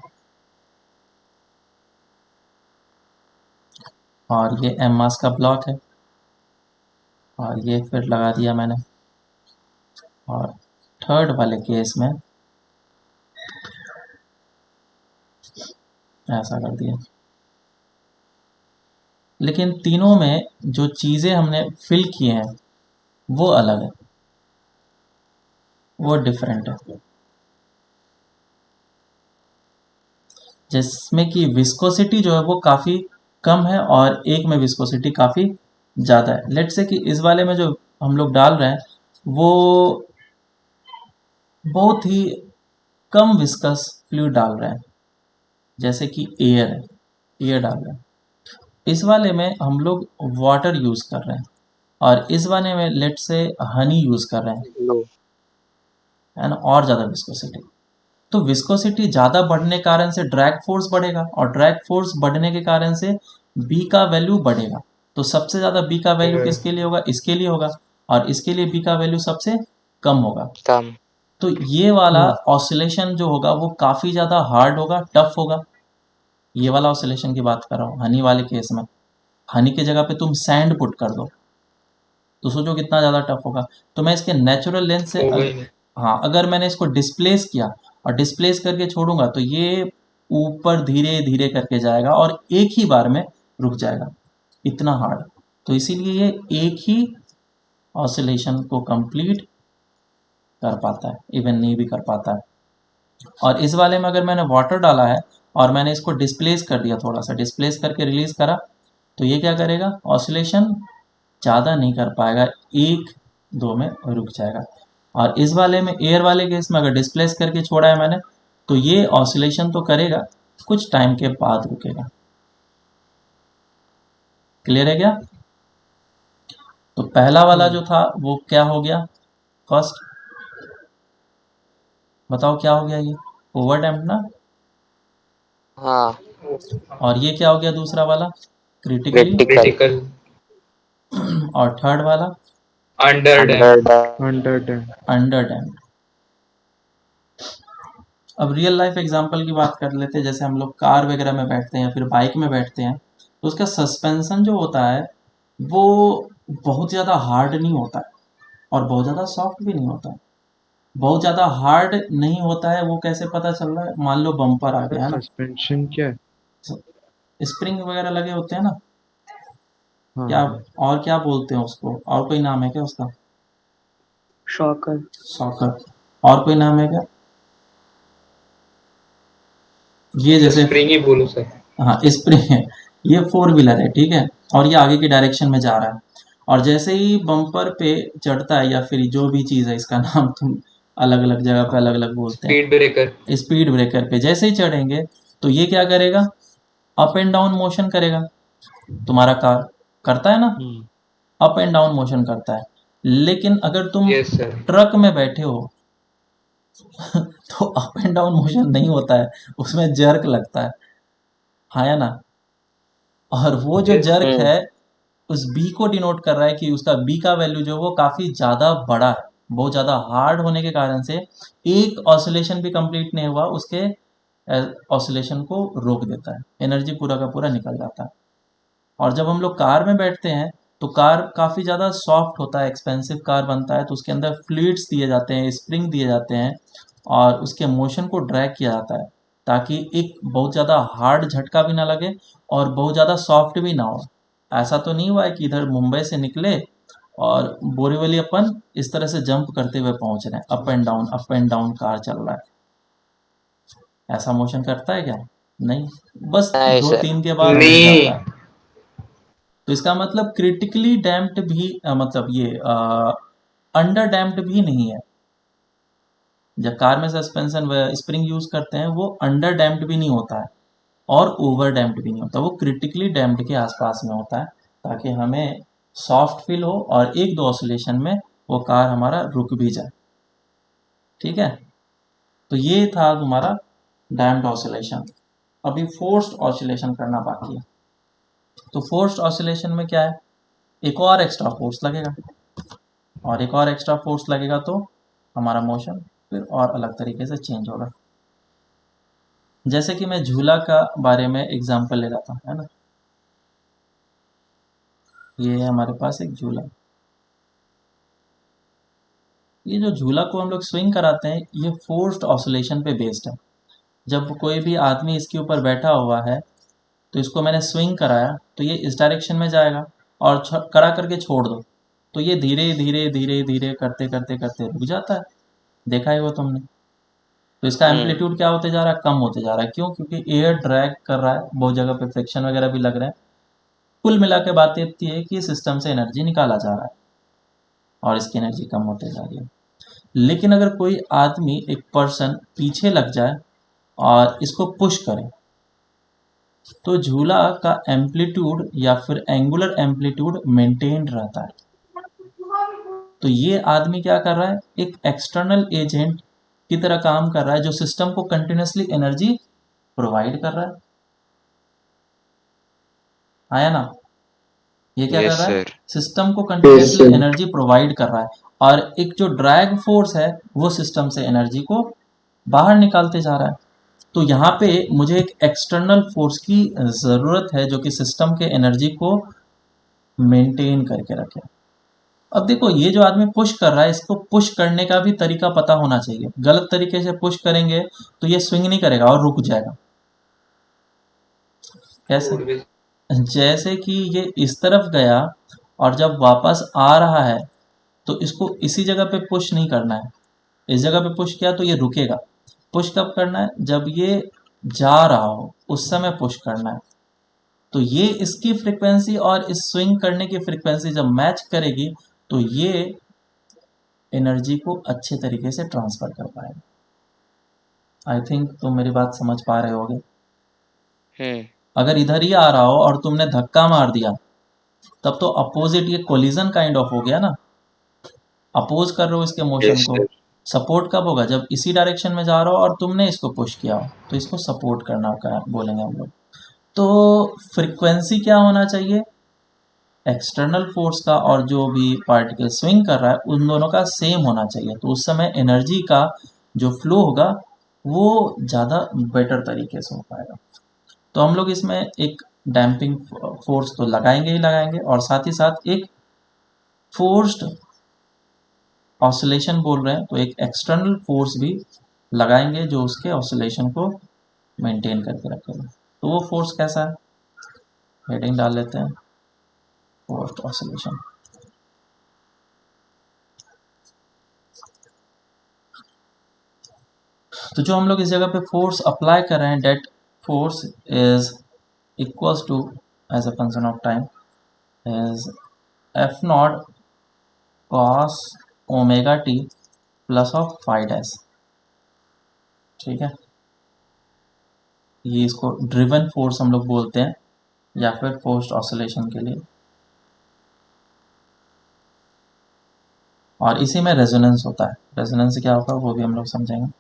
और ये एम मास का ब्लॉक है, और ये फिर लगा दिया मैंने। और थर्ड वाले केस में ऐसा कर दिया। लेकिन तीनों में जो चीज़ें हमने फिल किए हैं वो अलग है, वो डिफरेंट है। जिसमें कि विस्कोसिटी जो है वो काफ़ी कम है और एक में विस्कोसिटी काफ़ी ज़्यादा है। लेट्स से कि इस वाले में जो हम लोग डाल रहे हैं वो बहुत ही कम विस्कस फ्लूइड डाल रहे हैं, जैसे कि एयर है, एयर डाल रहे हैं। इस वाले में हम लोग वाटर यूज़ कर रहे हैं, और इस वाले में लेट्स से हनी यूज़ कर रहे हैं, लो है ना, और ज़्यादा विस्कोसिटी। तो विस्कोसिटी ज़्यादा बढ़ने के कारण से ड्रैग फोर्स बढ़ेगा, और ड्रैग फोर्स बढ़ने के कारण से बी का वैल्यू बढ़ेगा। तो सबसे ज़्यादा बी का वैल्यू किसके लिए होगा? इसके लिए होगा, और इसके लिए बी का वैल्यू सबसे कम होगा। कम। तो ये वाला ऑसिलेशन जो होगा वो काफ़ी ज़्यादा हार्ड होगा, टफ होगा। ये वाला ऑसिलेशन की बात कर रहा हूँ हनी वाले केस में। हनी की जगह पे तुम सैंड पुट कर दो तो सोचो कितना ज़्यादा टफ होगा। तो मैं इसके नेचुरल लेंथ से होगा ही नहीं। हाँ, अगर मैंने इसको डिस्प्लेस किया और डिस्प्लेस करके छोड़ूंगा तो ये ऊपर धीरे धीरे करके जाएगा और एक ही बार में रुक जाएगा, इतना हार्ड। तो इसीलिए ये एक ही ऑसिलेशन को कंप्लीट कर पाता है, इवन नहीं भी कर पाता है। और इस वाले में अगर मैंने वाटर डाला है और मैंने इसको डिस्प्लेस कर दिया, थोड़ा सा डिस्प्लेस करके रिलीज करा, तो ये क्या करेगा? ऑसिलेशन ज़्यादा नहीं कर पाएगा, एक दो में रुक जाएगा। और इस वाले में, एयर वाले केस में, अगर डिस्प्लेस करके छोड़ा है मैंने तो ये ऑसिलेशन तो करेगा, कुछ टाइम के बाद रुकेगा। क्लियर है क्या? तो पहला वाला जो था वो क्या हो गया? फर्स्ट बताओ क्या हो गया? ये ओवर डैम्प्ड ना। हाँ और ये क्या हो गया दूसरा वाला? क्रिटिकली। क्रिटिकल। क्रिटिकल। और थर्ड वाला under dam. Under under dam. Under damped. अब रियल लाइफ एग्जांपल की बात कर लेते हैं। जैसे हम लोग कार वगैरह में बैठते हैं या फिर बाइक में बैठते हैं तो उसका सस्पेंशन जो होता है वो बहुत ज़्यादा हार्ड नहीं होता है और बहुत ज़्यादा सॉफ्ट भी नहीं होता है। बहुत ज़्यादा हार्ड नहीं होता है, वो कैसे पता चल रहा है? मान लो बम्पर आ गया है ना, सस्पेंशन क्या है? स्प्रिंग वगैरह लगे होते हैं ना, हाँ क्या हाँ। और क्या बोलते हैं उसको? और कोई नाम है क्या उसका? शॉकर। सॉकर। और कोई नाम है क्या? ये जैसे स्प्रिंग ही बोलो सर। हाँ, स्प्रिंग है। ये फोर व्हीलर है, ठीक है, और ये आगे की डायरेक्शन में जा रहा है। और जैसे ही बम्पर पे चढ़ता है या फिर जो भी चीज़ है, इसका नाम तुम अलग अलग जगह पे अलग अलग बोलते स्पीड ब्रेकर। हैं, स्पीड ब्रेकर पे जैसे ही चढ़ेंगे तो ये क्या करेगा? अप एंड डाउन मोशन करेगा। तुम्हारा कार करता है ना, अप एंड डाउन मोशन करता है। लेकिन अगर तुम यस सर। ट्रक में बैठे हो तो अप एंड डाउन मोशन नहीं होता है, उसमें जर्क लगता है, हाँ या ना? और वो जो Yes. जर्क है उस बी को डिनोट कर रहा है कि उसका बी का वैल्यू जो है वो काफ़ी ज़्यादा बड़ा है। बहुत ज़्यादा हार्ड होने के कारण से एक ऑसिलेशन भी कंप्लीट नहीं हुआ, उसके ऑसिलेशन को रोक देता है, एनर्जी पूरा का पूरा निकल जाता है। और जब हम लोग कार में बैठते हैं तो कार काफ़ी ज़्यादा सॉफ्ट होता है, एक्सपेंसिव कार बनता है तो उसके अंदर फ्लूइड्स दिए जाते हैं, स्प्रिंग दिए जाते हैं, और उसके मोशन को ड्रैग किया जाता है ताकि एक बहुत ज़्यादा हार्ड झटका भी ना लगे और बहुत ज़्यादा सॉफ्ट भी ना हो। ऐसा तो नहीं हुआ है कि इधर मुंबई से निकले और बोरीवली अपन इस तरह से जंप करते हुए पहुंच रहे हैं, अप एंड डाउन कार चल रहा है। ऐसा मोशन करता है क्या? नहीं, बस नहीं दो सर। तीन के बाद रुक नहीं। जाता है। तो इसका मतलब क्रिटिकली डैम्प्ड भी मतलब ये अंडर डैम्प्ड भी नहीं है। जब कार में सस्पेंशन स्प्रिंग यूज करते हैं वो अंडर डैम्प्ड भी नहीं होता है और ओवर डैम्प्ड भी नहीं होता, वो क्रिटिकली डैम्प्ड के आसपास में होता है ताकि हमें सॉफ्ट फील हो और एक दो ऑसिलेशन में वो कार हमारा रुक भी जाए। ठीक है, तो ये था तुम्हारा डैम्प्ड ऑसिलेशन। अभी फोर्स्ड ऑसिलेशन करना बाकी है। तो फोर्स्ड ऑसिलेशन में क्या है? एक और एक्स्ट्रा फोर्स लगेगा, और एक और एक्स्ट्रा फोर्स लगेगा तो हमारा मोशन फिर और अलग तरीके से चेंज होगा। जैसे कि मैं झूला का बारे में एग्जांपल ले रहा था, है ना। ये है हमारे पास एक झूला। ये जो झूला को हम लोग स्विंग कराते हैं ये फोर्स्ड ऑसिलेशन पे बेस्ड है। जब कोई भी आदमी इसके ऊपर बैठा हुआ है तो इसको मैंने स्विंग कराया तो ये इस डायरेक्शन में जाएगा, और करा करके छोड़ दो तो ये धीरे धीरे धीरे धीरे करते करते करते रुक जाता है। देखा है वो तुमने? तो इसका एम्पलीट्यूड क्या होते जा रहा है? कम होते जा रहा है। क्यों? क्योंकि एयर ड्रैग कर रहा है, बहुत जगह पे फ्रिक्शन वगैरह भी लग रहा है। कुल मिला के बात इतनी है कि सिस्टम से एनर्जी निकाला जा रहा है और इसकी एनर्जी कम होते जा रही है। लेकिन अगर कोई आदमी, एक पर्सन पीछे लग जाए और इसको पुश करे तो झूला का एम्पलीट्यूड या फिर एंगुलर एम्पलीट्यूड मेंटेन रहता है। तो ये आदमी क्या कर रहा है? एक एक्सटर्नल एजेंट की तरह काम कर रहा है जो सिस्टम को कंटिन्यूसली एनर्जी प्रोवाइड कर रहा है। आया ना? ये क्या कर रहा है? सिस्टम को कंटिन्यूसली sir. एनर्जी प्रोवाइड कर रहा है, और एक जो ड्रैग फोर्स है वो सिस्टम से एनर्जी को बाहर निकालते जा रहा है। तो यहाँ पे मुझे एक एक्सटर्नल फोर्स की ज़रूरत है जो कि सिस्टम के एनर्जी को मेंटेन करके रखे। अब देखो, ये जो आदमी पुश कर रहा है इसको पुश करने का भी तरीका पता होना चाहिए। गलत तरीके से पुश करेंगे तो ये स्विंग नहीं करेगा और रुक जाएगा। कैसे? जैसे कि ये इस तरफ गया और जब वापस आ रहा है तो इसको इसी जगह पे पुश नहीं करना है। इस जगह पे पुश किया तो ये रुकेगा। पुश कब करना है? जब ये जा रहा हो उस समय पुश करना है। तो ये इसकी फ्रीक्वेंसी और इस स्विंग करने की फ्रीक्वेंसी जब मैच करेगी तो ये एनर्जी को अच्छे तरीके से ट्रांसफर कर पाएगा। आई थिंक तुम मेरी बात समझ पा रहे होगे। अगर इधर ही आ रहा हो और तुमने धक्का मार दिया तब तो अपोजिट, ये कोलिजन काइंड ऑफ हो गया ना। अपोज कर रहे हो इसके मोशन Yes, को। sir. सपोर्ट कब होगा? जब इसी डायरेक्शन में जा रहा हो और तुमने इसको पुश किया हो, तो इसको सपोर्ट करना का बोलेंगे हम लोग। तो फ्रीक्वेंसी क्या होना चाहिए? एक्सटर्नल फोर्स का और जो भी पार्टिकल स्विंग कर रहा है उन दोनों का सेम होना चाहिए। तो उस समय एनर्जी का जो फ्लो होगा वो ज़्यादा बेटर तरीके से हो पाएगा। तो हम लोग इसमें एक डैम्पिंग फोर्स तो लगाएंगे ही लगाएंगे, और साथ ही साथ एक फोर्स्ड ऑसिलेशन बोल रहे हैं तो एक एक्सटर्नल फोर्स भी लगाएंगे जो उसके ऑसिलेशन को मेंटेन करके रखेगा। तो वो फोर्स कैसा है? हेडिंग डाल लेते हैं, फोर्स्ड ऑसिलेशन। तो जो हम लोग इस जगह पे फोर्स अप्लाई कर रहे हैं, that force is equals to, as a function of time, is f naught cos omega t plus of phi dash. ठीक है, ये इसको ड्रिवन फोर्स हम लोग बोलते हैं या फिर फोर्स्ड ऑसिलेशन के लिए। और इसी में रेजोनेंस होता है। रेजोनेंस क्या होगा वो भी हम लोग समझेंगे।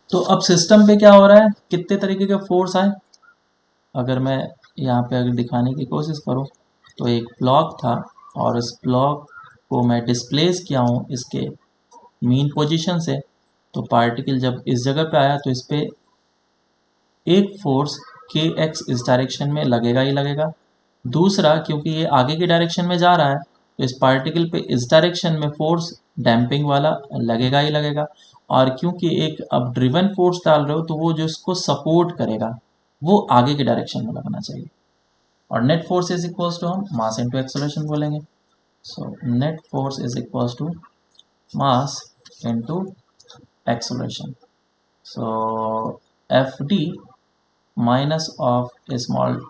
तो अब सिस्टम पे क्या हो रहा है? कितने तरीके के फोर्स आए? अगर मैं यहाँ पे अगर दिखाने की कोशिश करूँ तो एक ब्लॉक था और इस ब्लॉक को मैं डिस्प्लेस किया हूँ इसके मीन पोजीशन से। तो पार्टिकल जब इस जगह पे आया तो इस पे एक फोर्स के एक्स इस डायरेक्शन में लगेगा ही लगेगा। दूसरा, क्योंकि ये आगे की डायरेक्शन में जा रहा है तो इस पार्टिकल पे इस डायरेक्शन में फोर्स डैम्पिंग वाला लगेगा ही लगेगा। और क्योंकि एक अब ड्रिवन फोर्स डाल रहे हो तो वो जो इसको सपोर्ट करेगा वो आगे की डायरेक्शन में लगना चाहिए। और net force is equals to हम मास इनटू एक्सेलरेशन बोलेंगे। So net force is equals to mass into acceleration. So F d minus of small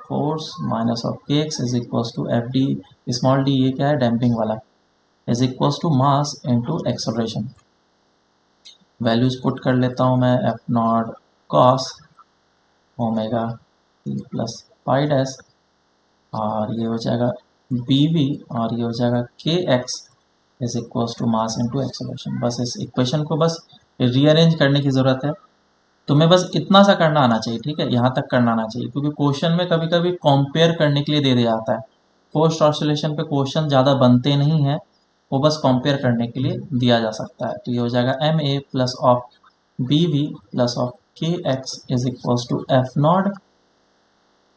force minus of k x is equals to F d, small d ये क्या है? Damping वाला, is equals to mass into acceleration. Values put कर लेता हूँ मैं, F naught cos omega t plus pi dash, और ये हो जाएगा बी वी, और ये हो जाएगा k x is equals to mass into acceleration. बस इस इक्वेशन को बस रीअरेंज करने की ज़रूरत है। तुम्हें बस इतना सा करना आना चाहिए, ठीक है? यहाँ तक करना आना चाहिए, क्योंकि क्वेश्चन में कभी कभी कंपेयर करने के लिए दे दिया जाता है। फोर्स्ड ऑसिलेशन पे क्वेश्चन ज़्यादा बनते नहीं हैं, वो बस कंपेयर करने के लिए दिया जा सकता है। तो ये हो जाएगा m a plus of b v plus of k x is equals to F naught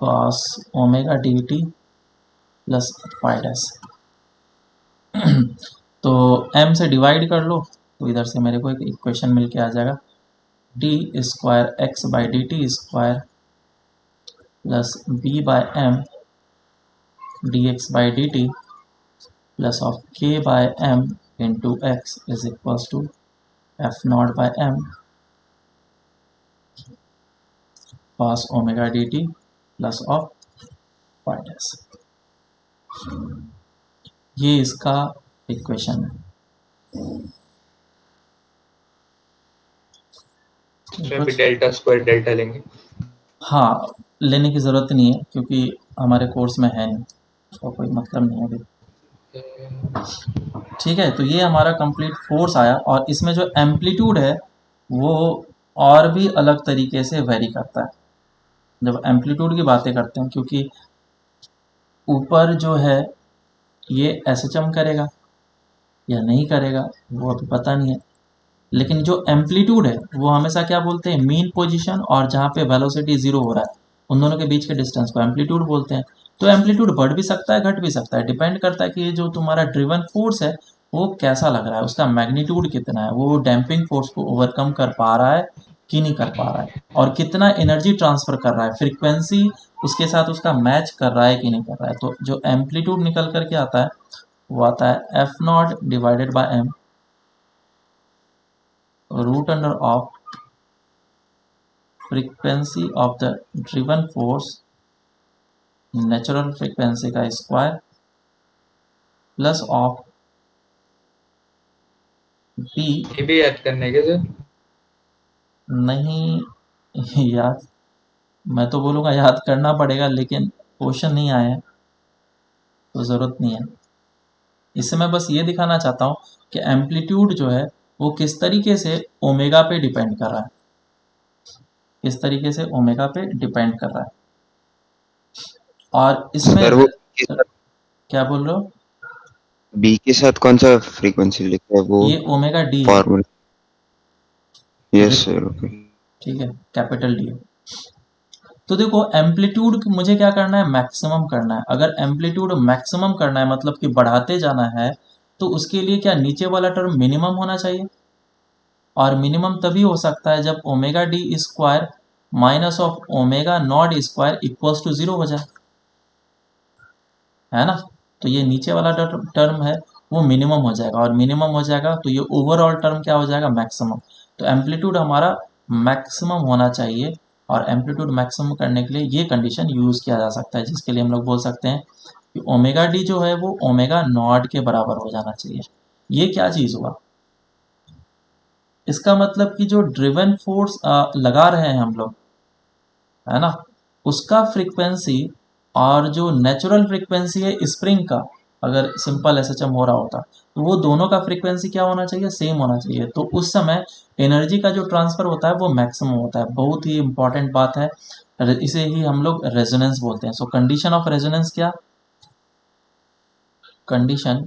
cos omega d t plus five dash. तो m से डिवाइड कर लो तो इधर से मेरे को एक इक्वेशन मिल के आ जाएगा, d square x by d t square plus b by m d x by d t plus of k by m into x is equals to F naught by m cos omega d t plus of five dash. ये इसका equation है। इसमें भी delta square delta लेंगे। हाँ, लेने की ज़रूरत नहीं है क्योंकि हमारे कोर्स में है नहीं, तो कोई मतलब नहीं है अभी। ठीक है, तो ये हमारा कंप्लीट फोर्स आया और इसमें जो एम्पलीट्यूड है वो और भी अलग तरीके से वेरी करता है जब एम्पलीट्यूड की बातें करते हैं, क्योंकि ऊपर जो है ये एसएचएम करेगा या नहीं करेगा वो अभी पता नहीं है, लेकिन जो एम्पलीट्यूड है वो हमेशा क्या बोलते हैं, मीन पोजीशन और जहाँ पे वेलोसिटी जीरो हो रहा है उन दोनों के बीच के डिस्टेंस को एम्पलीट्यूड बोलते हैं। तो एम्पलीट्यूड बढ़ भी सकता है घट भी सकता है, डिपेंड करता है कि ये जो तुम्हारा ड्रिवन फोर्स है वो कैसा लग रहा है, उसका मैग्नीट्यूड कितना है, वो डैम्पिंग फोर्स को ओवरकम कर पा रहा है कि नहीं कर पा रहा है, और कितना एनर्जी ट्रांसफर कर रहा है, फ्रीक्वेंसी उसके साथ उसका मैच कर रहा है कि नहीं कर रहा है। तो जो एम्पलीट्यूड निकल करके आता है वो आता है f naught divided by m root under of frequency of the driven force natural frequency का स्क्वायर प्लस ऑफ बी। ये भी याद करने के सर? नहीं याद, मैं तो बोलूँगा याद करना पड़ेगा, लेकिन क्वेश्चन नहीं आए हैं तो ज़रूरत नहीं है। इससे मैं बस ये दिखाना चाहता हूँ कि एम्पलीट्यूड जो है वो किस तरीके से ओमेगा पे डिपेंड कर रहा है, किस तरीके से ओमेगा पे डिपेंड कर रहा है। और इसमें सर वो क्या बोल रहे हो? बी के साथ कौन सा फ्रीक्वेंसी लिखा है वो ये ओमेगा डी है, फॉर्मूला? Yes sir, okay. ठीक है, कैपिटल डी है। तो देखो एम्पलीट्यूड मुझे क्या करना है, मैक्सिमम करना है। अगर एम्पलीट्यूड मैक्सिमम करना है मतलब कि बढ़ाते जाना है तो उसके लिए क्या नीचे वाला टर्म मिनिमम होना चाहिए, और मिनिमम तभी हो सकता है जब omega d square minus of omega naught square equals to zero हो जाए, है ना। तो ये नीचे वाला टर्म है वो मिनिमम हो जाएगा, और मिनिमम हो जाएगा तो ये ओवरऑल टर्म क्या हो जाएगा, मैक्सिमम। तो एम्पलीट्यूड हमारा मैक्सिमम होना चाहिए, और एम्पलीट्यूड मैक्सिमम करने के लिए ये कंडीशन यूज़ किया जा सकता है, जिसके लिए हम लोग बोल सकते हैं कि ओमेगा डी जो है वो ओमेगा नॉट के बराबर हो जाना चाहिए। ये क्या चीज़ हुआ, इसका मतलब कि जो ड्रिवन फोर्स लगा रहे हैं हम लोग, है ना, उसका फ्रीक्वेंसी और जो नेचुरल फ्रीक्वेंसी है स्प्रिंग का, अगर सिंपल एसएचएम हो रहा होता तो वो दोनों का फ्रीक्वेंसी क्या होना चाहिए, सेम होना चाहिए। तो उस समय एनर्जी का जो ट्रांसफ़र होता है वो मैक्सिमम होता है। बहुत ही इंपॉर्टेंट बात है, इसे ही हम लोग रेजोनेंस बोलते हैं। सो कंडीशन ऑफ रेजोनेंस क्या, condition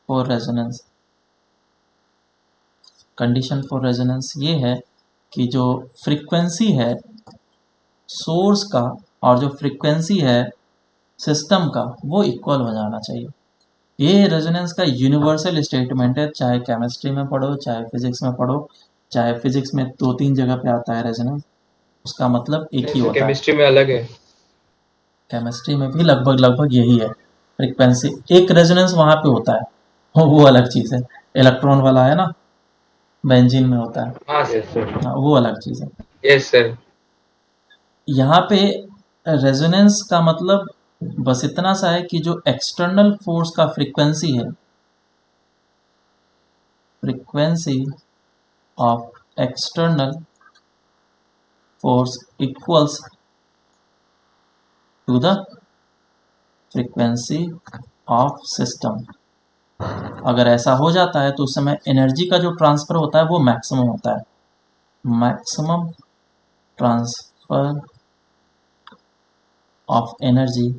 for resonance, condition for resonance ये है कि जो फ्रीक्वेंसी है सोर्स का और जो फ्रीक्वेंसी है सिस्टम का वो इक्वल हो जाना चाहिए। ये रेजोनेंस का यूनिवर्सल स्टेटमेंट है, चाहे केमिस्ट्री में पढ़ो चाहे फिजिक्स में पढ़ो, चाहे फिजिक्स में 2-3 जगह पे आता है रेजोनेंस, उसका मतलब एक ही होता है। केमिस्ट्री में अलग है? केमिस्ट्री में भी लगभग यही है, फ्रीक्वेंसी एक रेजोनेंस वहाँ पे होता है, वो अलग चीज़ है। इलेक्ट्रॉन वाला है ना, बेंजीन में होता है, हाँ सर। हाँ, वो अलग चीज़ है। Yes sir. यहाँ पे रेजोनेंस का मतलब बस इतना सा है कि जो एक्सटर्नल फोर्स का फ्रीक्वेंसी है, frequency of external force equals to the frequency of system. अगर ऐसा हो जाता है तो उस समय एनर्जी का जो ट्रांसफ़र होता है वो मैक्सिमम होता है, maximum transfer of energy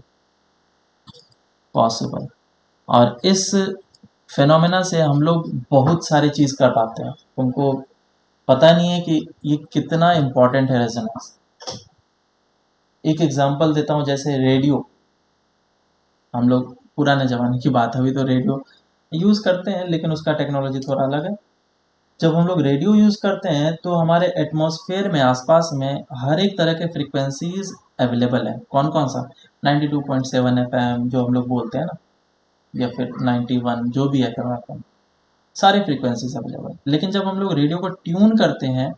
possible. और इस फेनोमेना से हम लोग बहुत सारी चीज़ कर पाते हैं, तुमको पता नहीं है कि ये कितना इम्पोर्टेंट है रेजोनेंस। एक एग्जांपल देता हूँ, जैसे रेडियो, हम लोग पुराने ज़माने की बात है, अभी तो रेडियो यूज़ करते हैं लेकिन उसका टेक्नोलॉजी थोड़ा अलग है। जब हम लोग रेडियो यूज़ करते हैं तो हमारे एटमॉस्फेयर में, आसपास में हर एक तरह के फ्रीक्वेंसीज अवेलेबल है। कौन कौन सा? 92.7 FM जो हम लोग बोलते हैं ना, या फिर 91, जो भी है FM, सारे फ्रीक्वेंसीज अवेलेबल। लेकिन जब हम लोग रेडियो को ट्यून करते हैं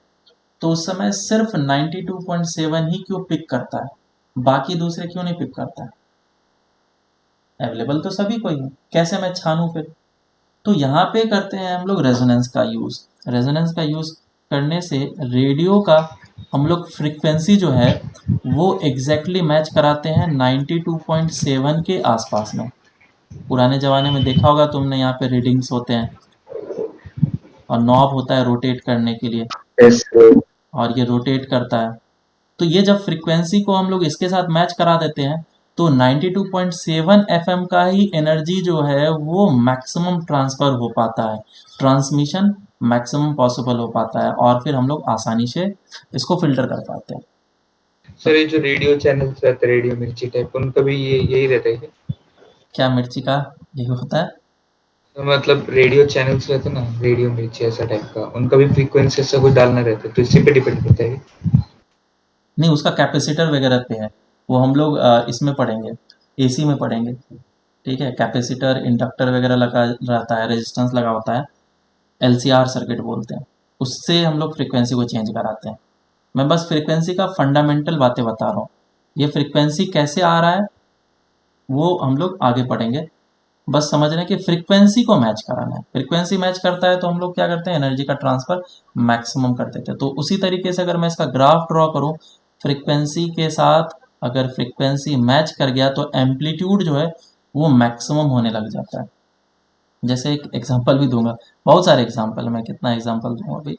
तो उस समय सिर्फ 92.7 ही क्यों पिक करता है, बाकी दूसरे क्यों नहीं पिक करता है? अवेलेबल तो सभी को ही है, कैसे मैं छानूं फिर? तो यहाँ पे करते हैं हम लोग रेजोनेंस का यूज़। रेजोनेंस का यूज़ करने से रेडियो का हम लोग फ्रीक्वेंसी जो है वो एग्जैक्टली मैच कराते हैं 92.7 के आसपास में। पुराने ज़माने में देखा होगा तुमने, यहाँ पे रीडिंग्स होते हैं और नॉब होता है रोटेट करने के लिए, Yes, और ये रोटेट करता है। तो ये जब फ्रीक्वेंसी को हम लोग इसके साथ मैच करा देते हैं तो 92.7 FM का ही एनर्जी जो है वो मैक्सिमम ट्रांसफ़र हो पाता है, ट्रांसमिशन मैक्सिमम पॉसिबल हो पाता है, और फिर हम लोग आसानी से इसको फिल्टर कर पाते हैं। सर ये जो रेडियो चैनल्स रहते हैं, रेडियो मिर्ची टाइप, उनका भी ये यही रहता है क्या? क्या मिर्ची का यही होता है? तो मतलब रेडियो चैनल्स रहते हैं ना, रेडियो मिर्ची ऐसा टाइप का, उनका भी फ्रीक्वेंसी ऐसा कुछ डालना रहता है, तो इसी पे डिपेंड करता है। नहीं, उसका कैपेसिटर वगैरह पे है, वो हम लोग इसमें पढ़ेंगे, एसी में पढ़ेंगे। ठीक है, कैपेसिटर इंडक्टर वगैरह लगा रहता है, रेजिस्टेंस लगा होता है, एलसीआर सर्किट बोलते हैं, उससे हम लोग फ्रीक्वेंसी को चेंज कराते हैं। मैं बस फ्रीक्वेंसी का फंडामेंटल बातें बता रहा हूँ, ये फ्रीक्वेंसी कैसे आ रहा है वो हम लोग आगे पढ़ेंगे। बस समझ रहे हैं कि फ्रीक्वेंसी को मैच कराना है, फ्रीक्वेंसी मैच करता है तो हम लोग क्या करते हैं, एनर्जी का ट्रांसफ़र मैक्सिमम कर देते हैं। तो उसी तरीके से अगर मैं इसका ग्राफ ड्रॉ करूँ, फ्रीक्वेंसी के साथ अगर फ्रीक्वेंसी मैच कर गया तो एम्पलीट्यूड जो है वो मैक्सिमम होने लग जाता है। जैसे एक एग्जांपल भी दूंगा, बहुत सारे एग्जांपल, मैं कितना एग्जांपल दूंगा अभी।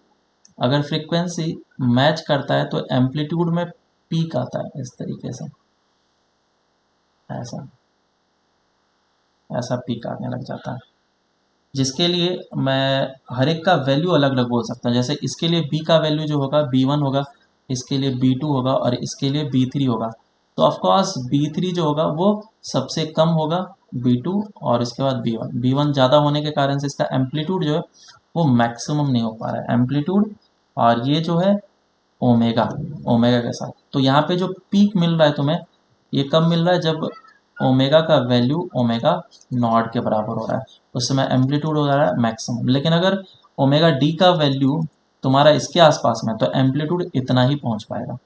अगर फ्रीक्वेंसी मैच करता है तो एम्पलीट्यूड में पीक आता है, इस तरीके से, ऐसा ऐसा पीक आने लग जाता है, जिसके लिए मैं हर एक का वैल्यू अलग अलग बोल सकता हूँ। जैसे इसके लिए बी का वैल्यू जो होगा B1 होगा, इसके लिए B2 होगा और इसके लिए B3 होगा। तो ऑफकोर्स B3 जो होगा वो सबसे कम होगा B2, और इसके बाद B1 ज़्यादा होने के कारण से इसका एम्पलीट्यूड जो है वो मैक्सिमम नहीं हो पा रहा है, एम्पलीट्यूड। और ये जो है ओमेगा, ओमेगा के साथ, तो यहाँ पे जो पीक मिल रहा है तुम्हें, ये कब मिल रहा है, जब ओमेगा का वैल्यू ओमेगा नॉट के बराबर हो रहा है, उस समय एम्पलीट्यूड हो रहा है मैक्सिमम। लेकिन अगर ओमेगा डी का वैल्यू तुम्हारा इसके आसपास में, तो एम्पलीट्यूड इतना ही पहुंच पाएगा।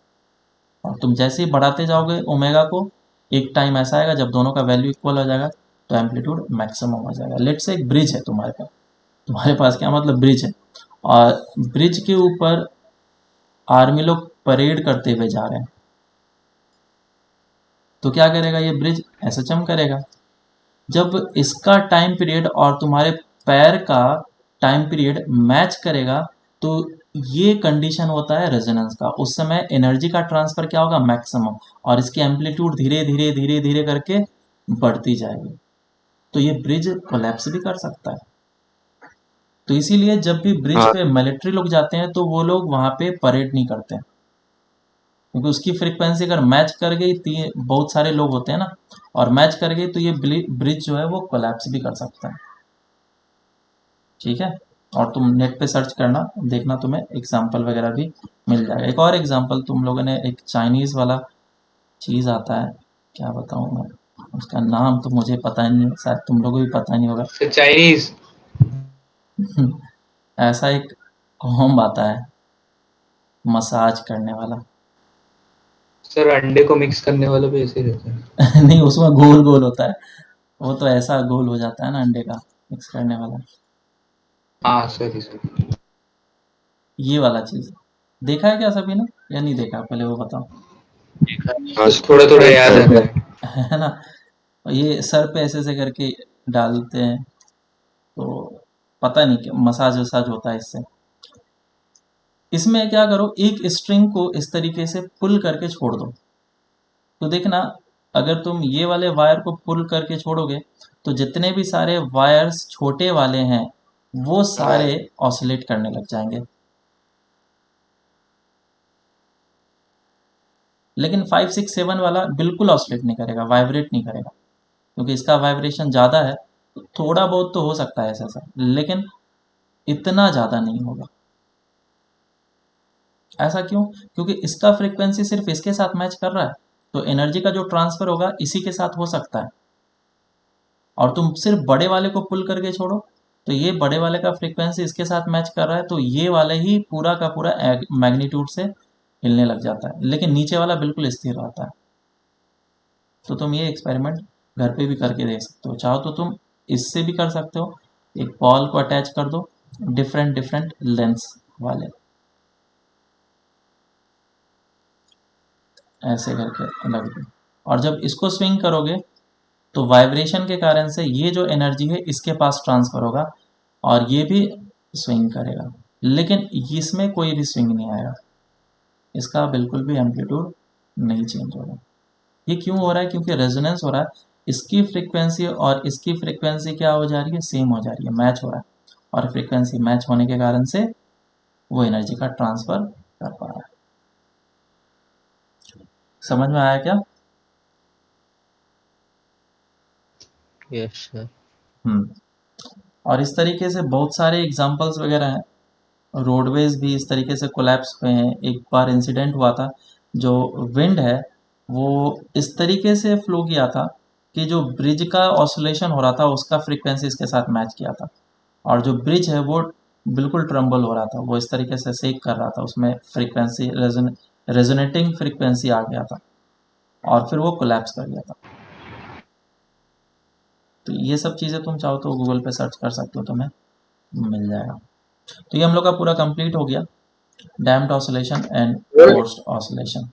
और तुम जैसे ही बढ़ाते जाओगे ओमेगा को, एक टाइम ऐसा आएगा जब दोनों का वैल्यू इक्वल हो जाएगा तो एम्पलीट्यूड मैक्सिमम हो जाएगा। लेट्स से एक ब्रिज है तुम्हारे पास क्या मतलब, ब्रिज है, और ब्रिज के ऊपर आर्मी लोग परेड करते हुए जा रहे हैं, तो क्या करेगा ये ब्रिज, एसएचएम करेगा। जब इसका टाइम पीरियड और तुम्हारे पैर का टाइम पीरियड मैच करेगा तो ये कंडीशन होता है रेजोनेंस का। उस समय एनर्जी का ट्रांसफर क्या होगा, मैक्सिमम, और इसकी एम्पलीट्यूड धीरे धीरे धीरे धीरे करके बढ़ती जाएगी। तो ये ब्रिज कोलैप्स भी कर सकता है। तो इसीलिए जब भी ब्रिज हाँ पे मिलिट्री लोग जाते हैं तो वो लोग वहाँ पे परेड नहीं करते हैं, क्योंकि उसकी फ्रीक्वेंसी अगर मैच कर गई, बहुत सारे लोग होते हैं ना, और मैच कर गई तो ये ब्रिज जो है वो कोलैप्स भी कर सकता है। ठीक है, और तुम नेट पे सर्च करना, देखना तुम्हें एग्जाम्पल वगैरह भी मिल जाएगा। एक और एग्जाम्पल तुम लोगों ने, एक चाइनीज़ वाला चीज़ आता है, क्या बताऊँ मैं, उसका नाम तो मुझे पता नहीं है, शायद तुम लोगों को भी पता नहीं होगा। चाइनीज ऐसा एक होम आता है मसाज करने वाला। सर अंडे को मिक्स करने वाला भी ऐसे ही रहता है। नहीं, उसमें गोल गोल होता है, वो तो ऐसा गोल हो जाता है ना अंडे का मिक्स करने वाला, हाँ सर सर। ये वाला चीज़ देखा है क्या सभी ने, या नहीं देखा, पहले वो बताओ। हाँ तो थोड़ा थोड़ा याद आ रहा है। है ना, ये सर पे ऐसे ऐसे करके डालते हैं, तो पता नहीं क्या मसाज वसाज होता है इससे। इसमें क्या करो, एक स्ट्रिंग को इस तरीके से पुल करके छोड़ दो, तो देखना, अगर तुम ये वाले वायर को पुल करके छोड़ोगे तो जितने भी सारे वायर्स छोटे वाले हैं वो सारे ऑसिलेट करने लग जाएंगे। लेकिन 5, 6, 7 वाला बिल्कुल ऑसिलेट नहीं करेगा, वाइब्रेट नहीं करेगा, क्योंकि इसका वाइब्रेशन ज़्यादा है। तो थोड़ा बहुत तो हो सकता है ऐसा, लेकिन इतना ज़्यादा नहीं होगा। ऐसा क्यों? क्योंकि इसका फ्रीक्वेंसी सिर्फ इसके साथ मैच कर रहा है, तो एनर्जी का जो ट्रांसफर होगा इसी के साथ हो सकता है। और तुम सिर्फ बड़े वाले को पुल करके छोड़ो, तो ये बड़े वाले का फ्रीक्वेंसी इसके साथ मैच कर रहा है, तो ये वाले ही पूरा का पूरा मैग्नीट्यूड से हिलने लग जाता है, लेकिन नीचे वाला बिल्कुल स्थिर रहता है। तो तुम ये एक्सपेरिमेंट घर पे भी करके देख सकते हो। चाहो तो तुम इससे भी कर सकते हो, एक बॉल को अटैच कर दो डिफरेंट डिफरेंट लेंस वाले, ऐसे करके लग दो, और जब इसको स्विंग करोगे तो वाइब्रेशन के कारण से ये जो एनर्जी है इसके पास ट्रांसफर होगा और ये भी स्विंग करेगा, लेकिन इसमें कोई भी स्विंग नहीं आएगा, इसका बिल्कुल भी एम्पलीट्यूड नहीं चेंज होगा। ये क्यों हो रहा है? क्योंकि रेजोनेंस हो रहा है, इसकी फ्रीक्वेंसी और इसकी फ्रीक्वेंसी क्या हो जा रही है? सेम हो जा रही है, मैच हो रहा है, और फ्रीक्वेंसी मैच होने के कारण से वो एनर्जी का ट्रांसफर कर पा रहा है। समझ में आया क्या? Yes sir. और इस तरीके से बहुत सारे एग्जांपल्स वगैरह हैं। रोडवेज भी इस तरीके से कोलैप्स हुए हैं। एक बार इंसिडेंट हुआ था, जो विंड है वो इस तरीके से फ्लो किया था कि जो ब्रिज का ऑसिलेशन हो रहा था उसका फ्रीक्वेंसी इसके साथ मैच किया था, और जो ब्रिज है वो बिल्कुल ट्रम्बल हो रहा था, वो इस तरीके से शेक कर रहा था, उसमें फ्रीक्वेंसी रेजोनेटिंग फ्रीक्वेंसी आ गया था और फिर वो कोलैप्स कर गया था। तो ये सब चीज़ें तुम चाहो तो गूगल पे सर्च कर सकते हो, तुम्हें मिल जाएगा। तो ये हम लोग का पूरा कंप्लीट हो गया, damped oscillation and forced oscillation.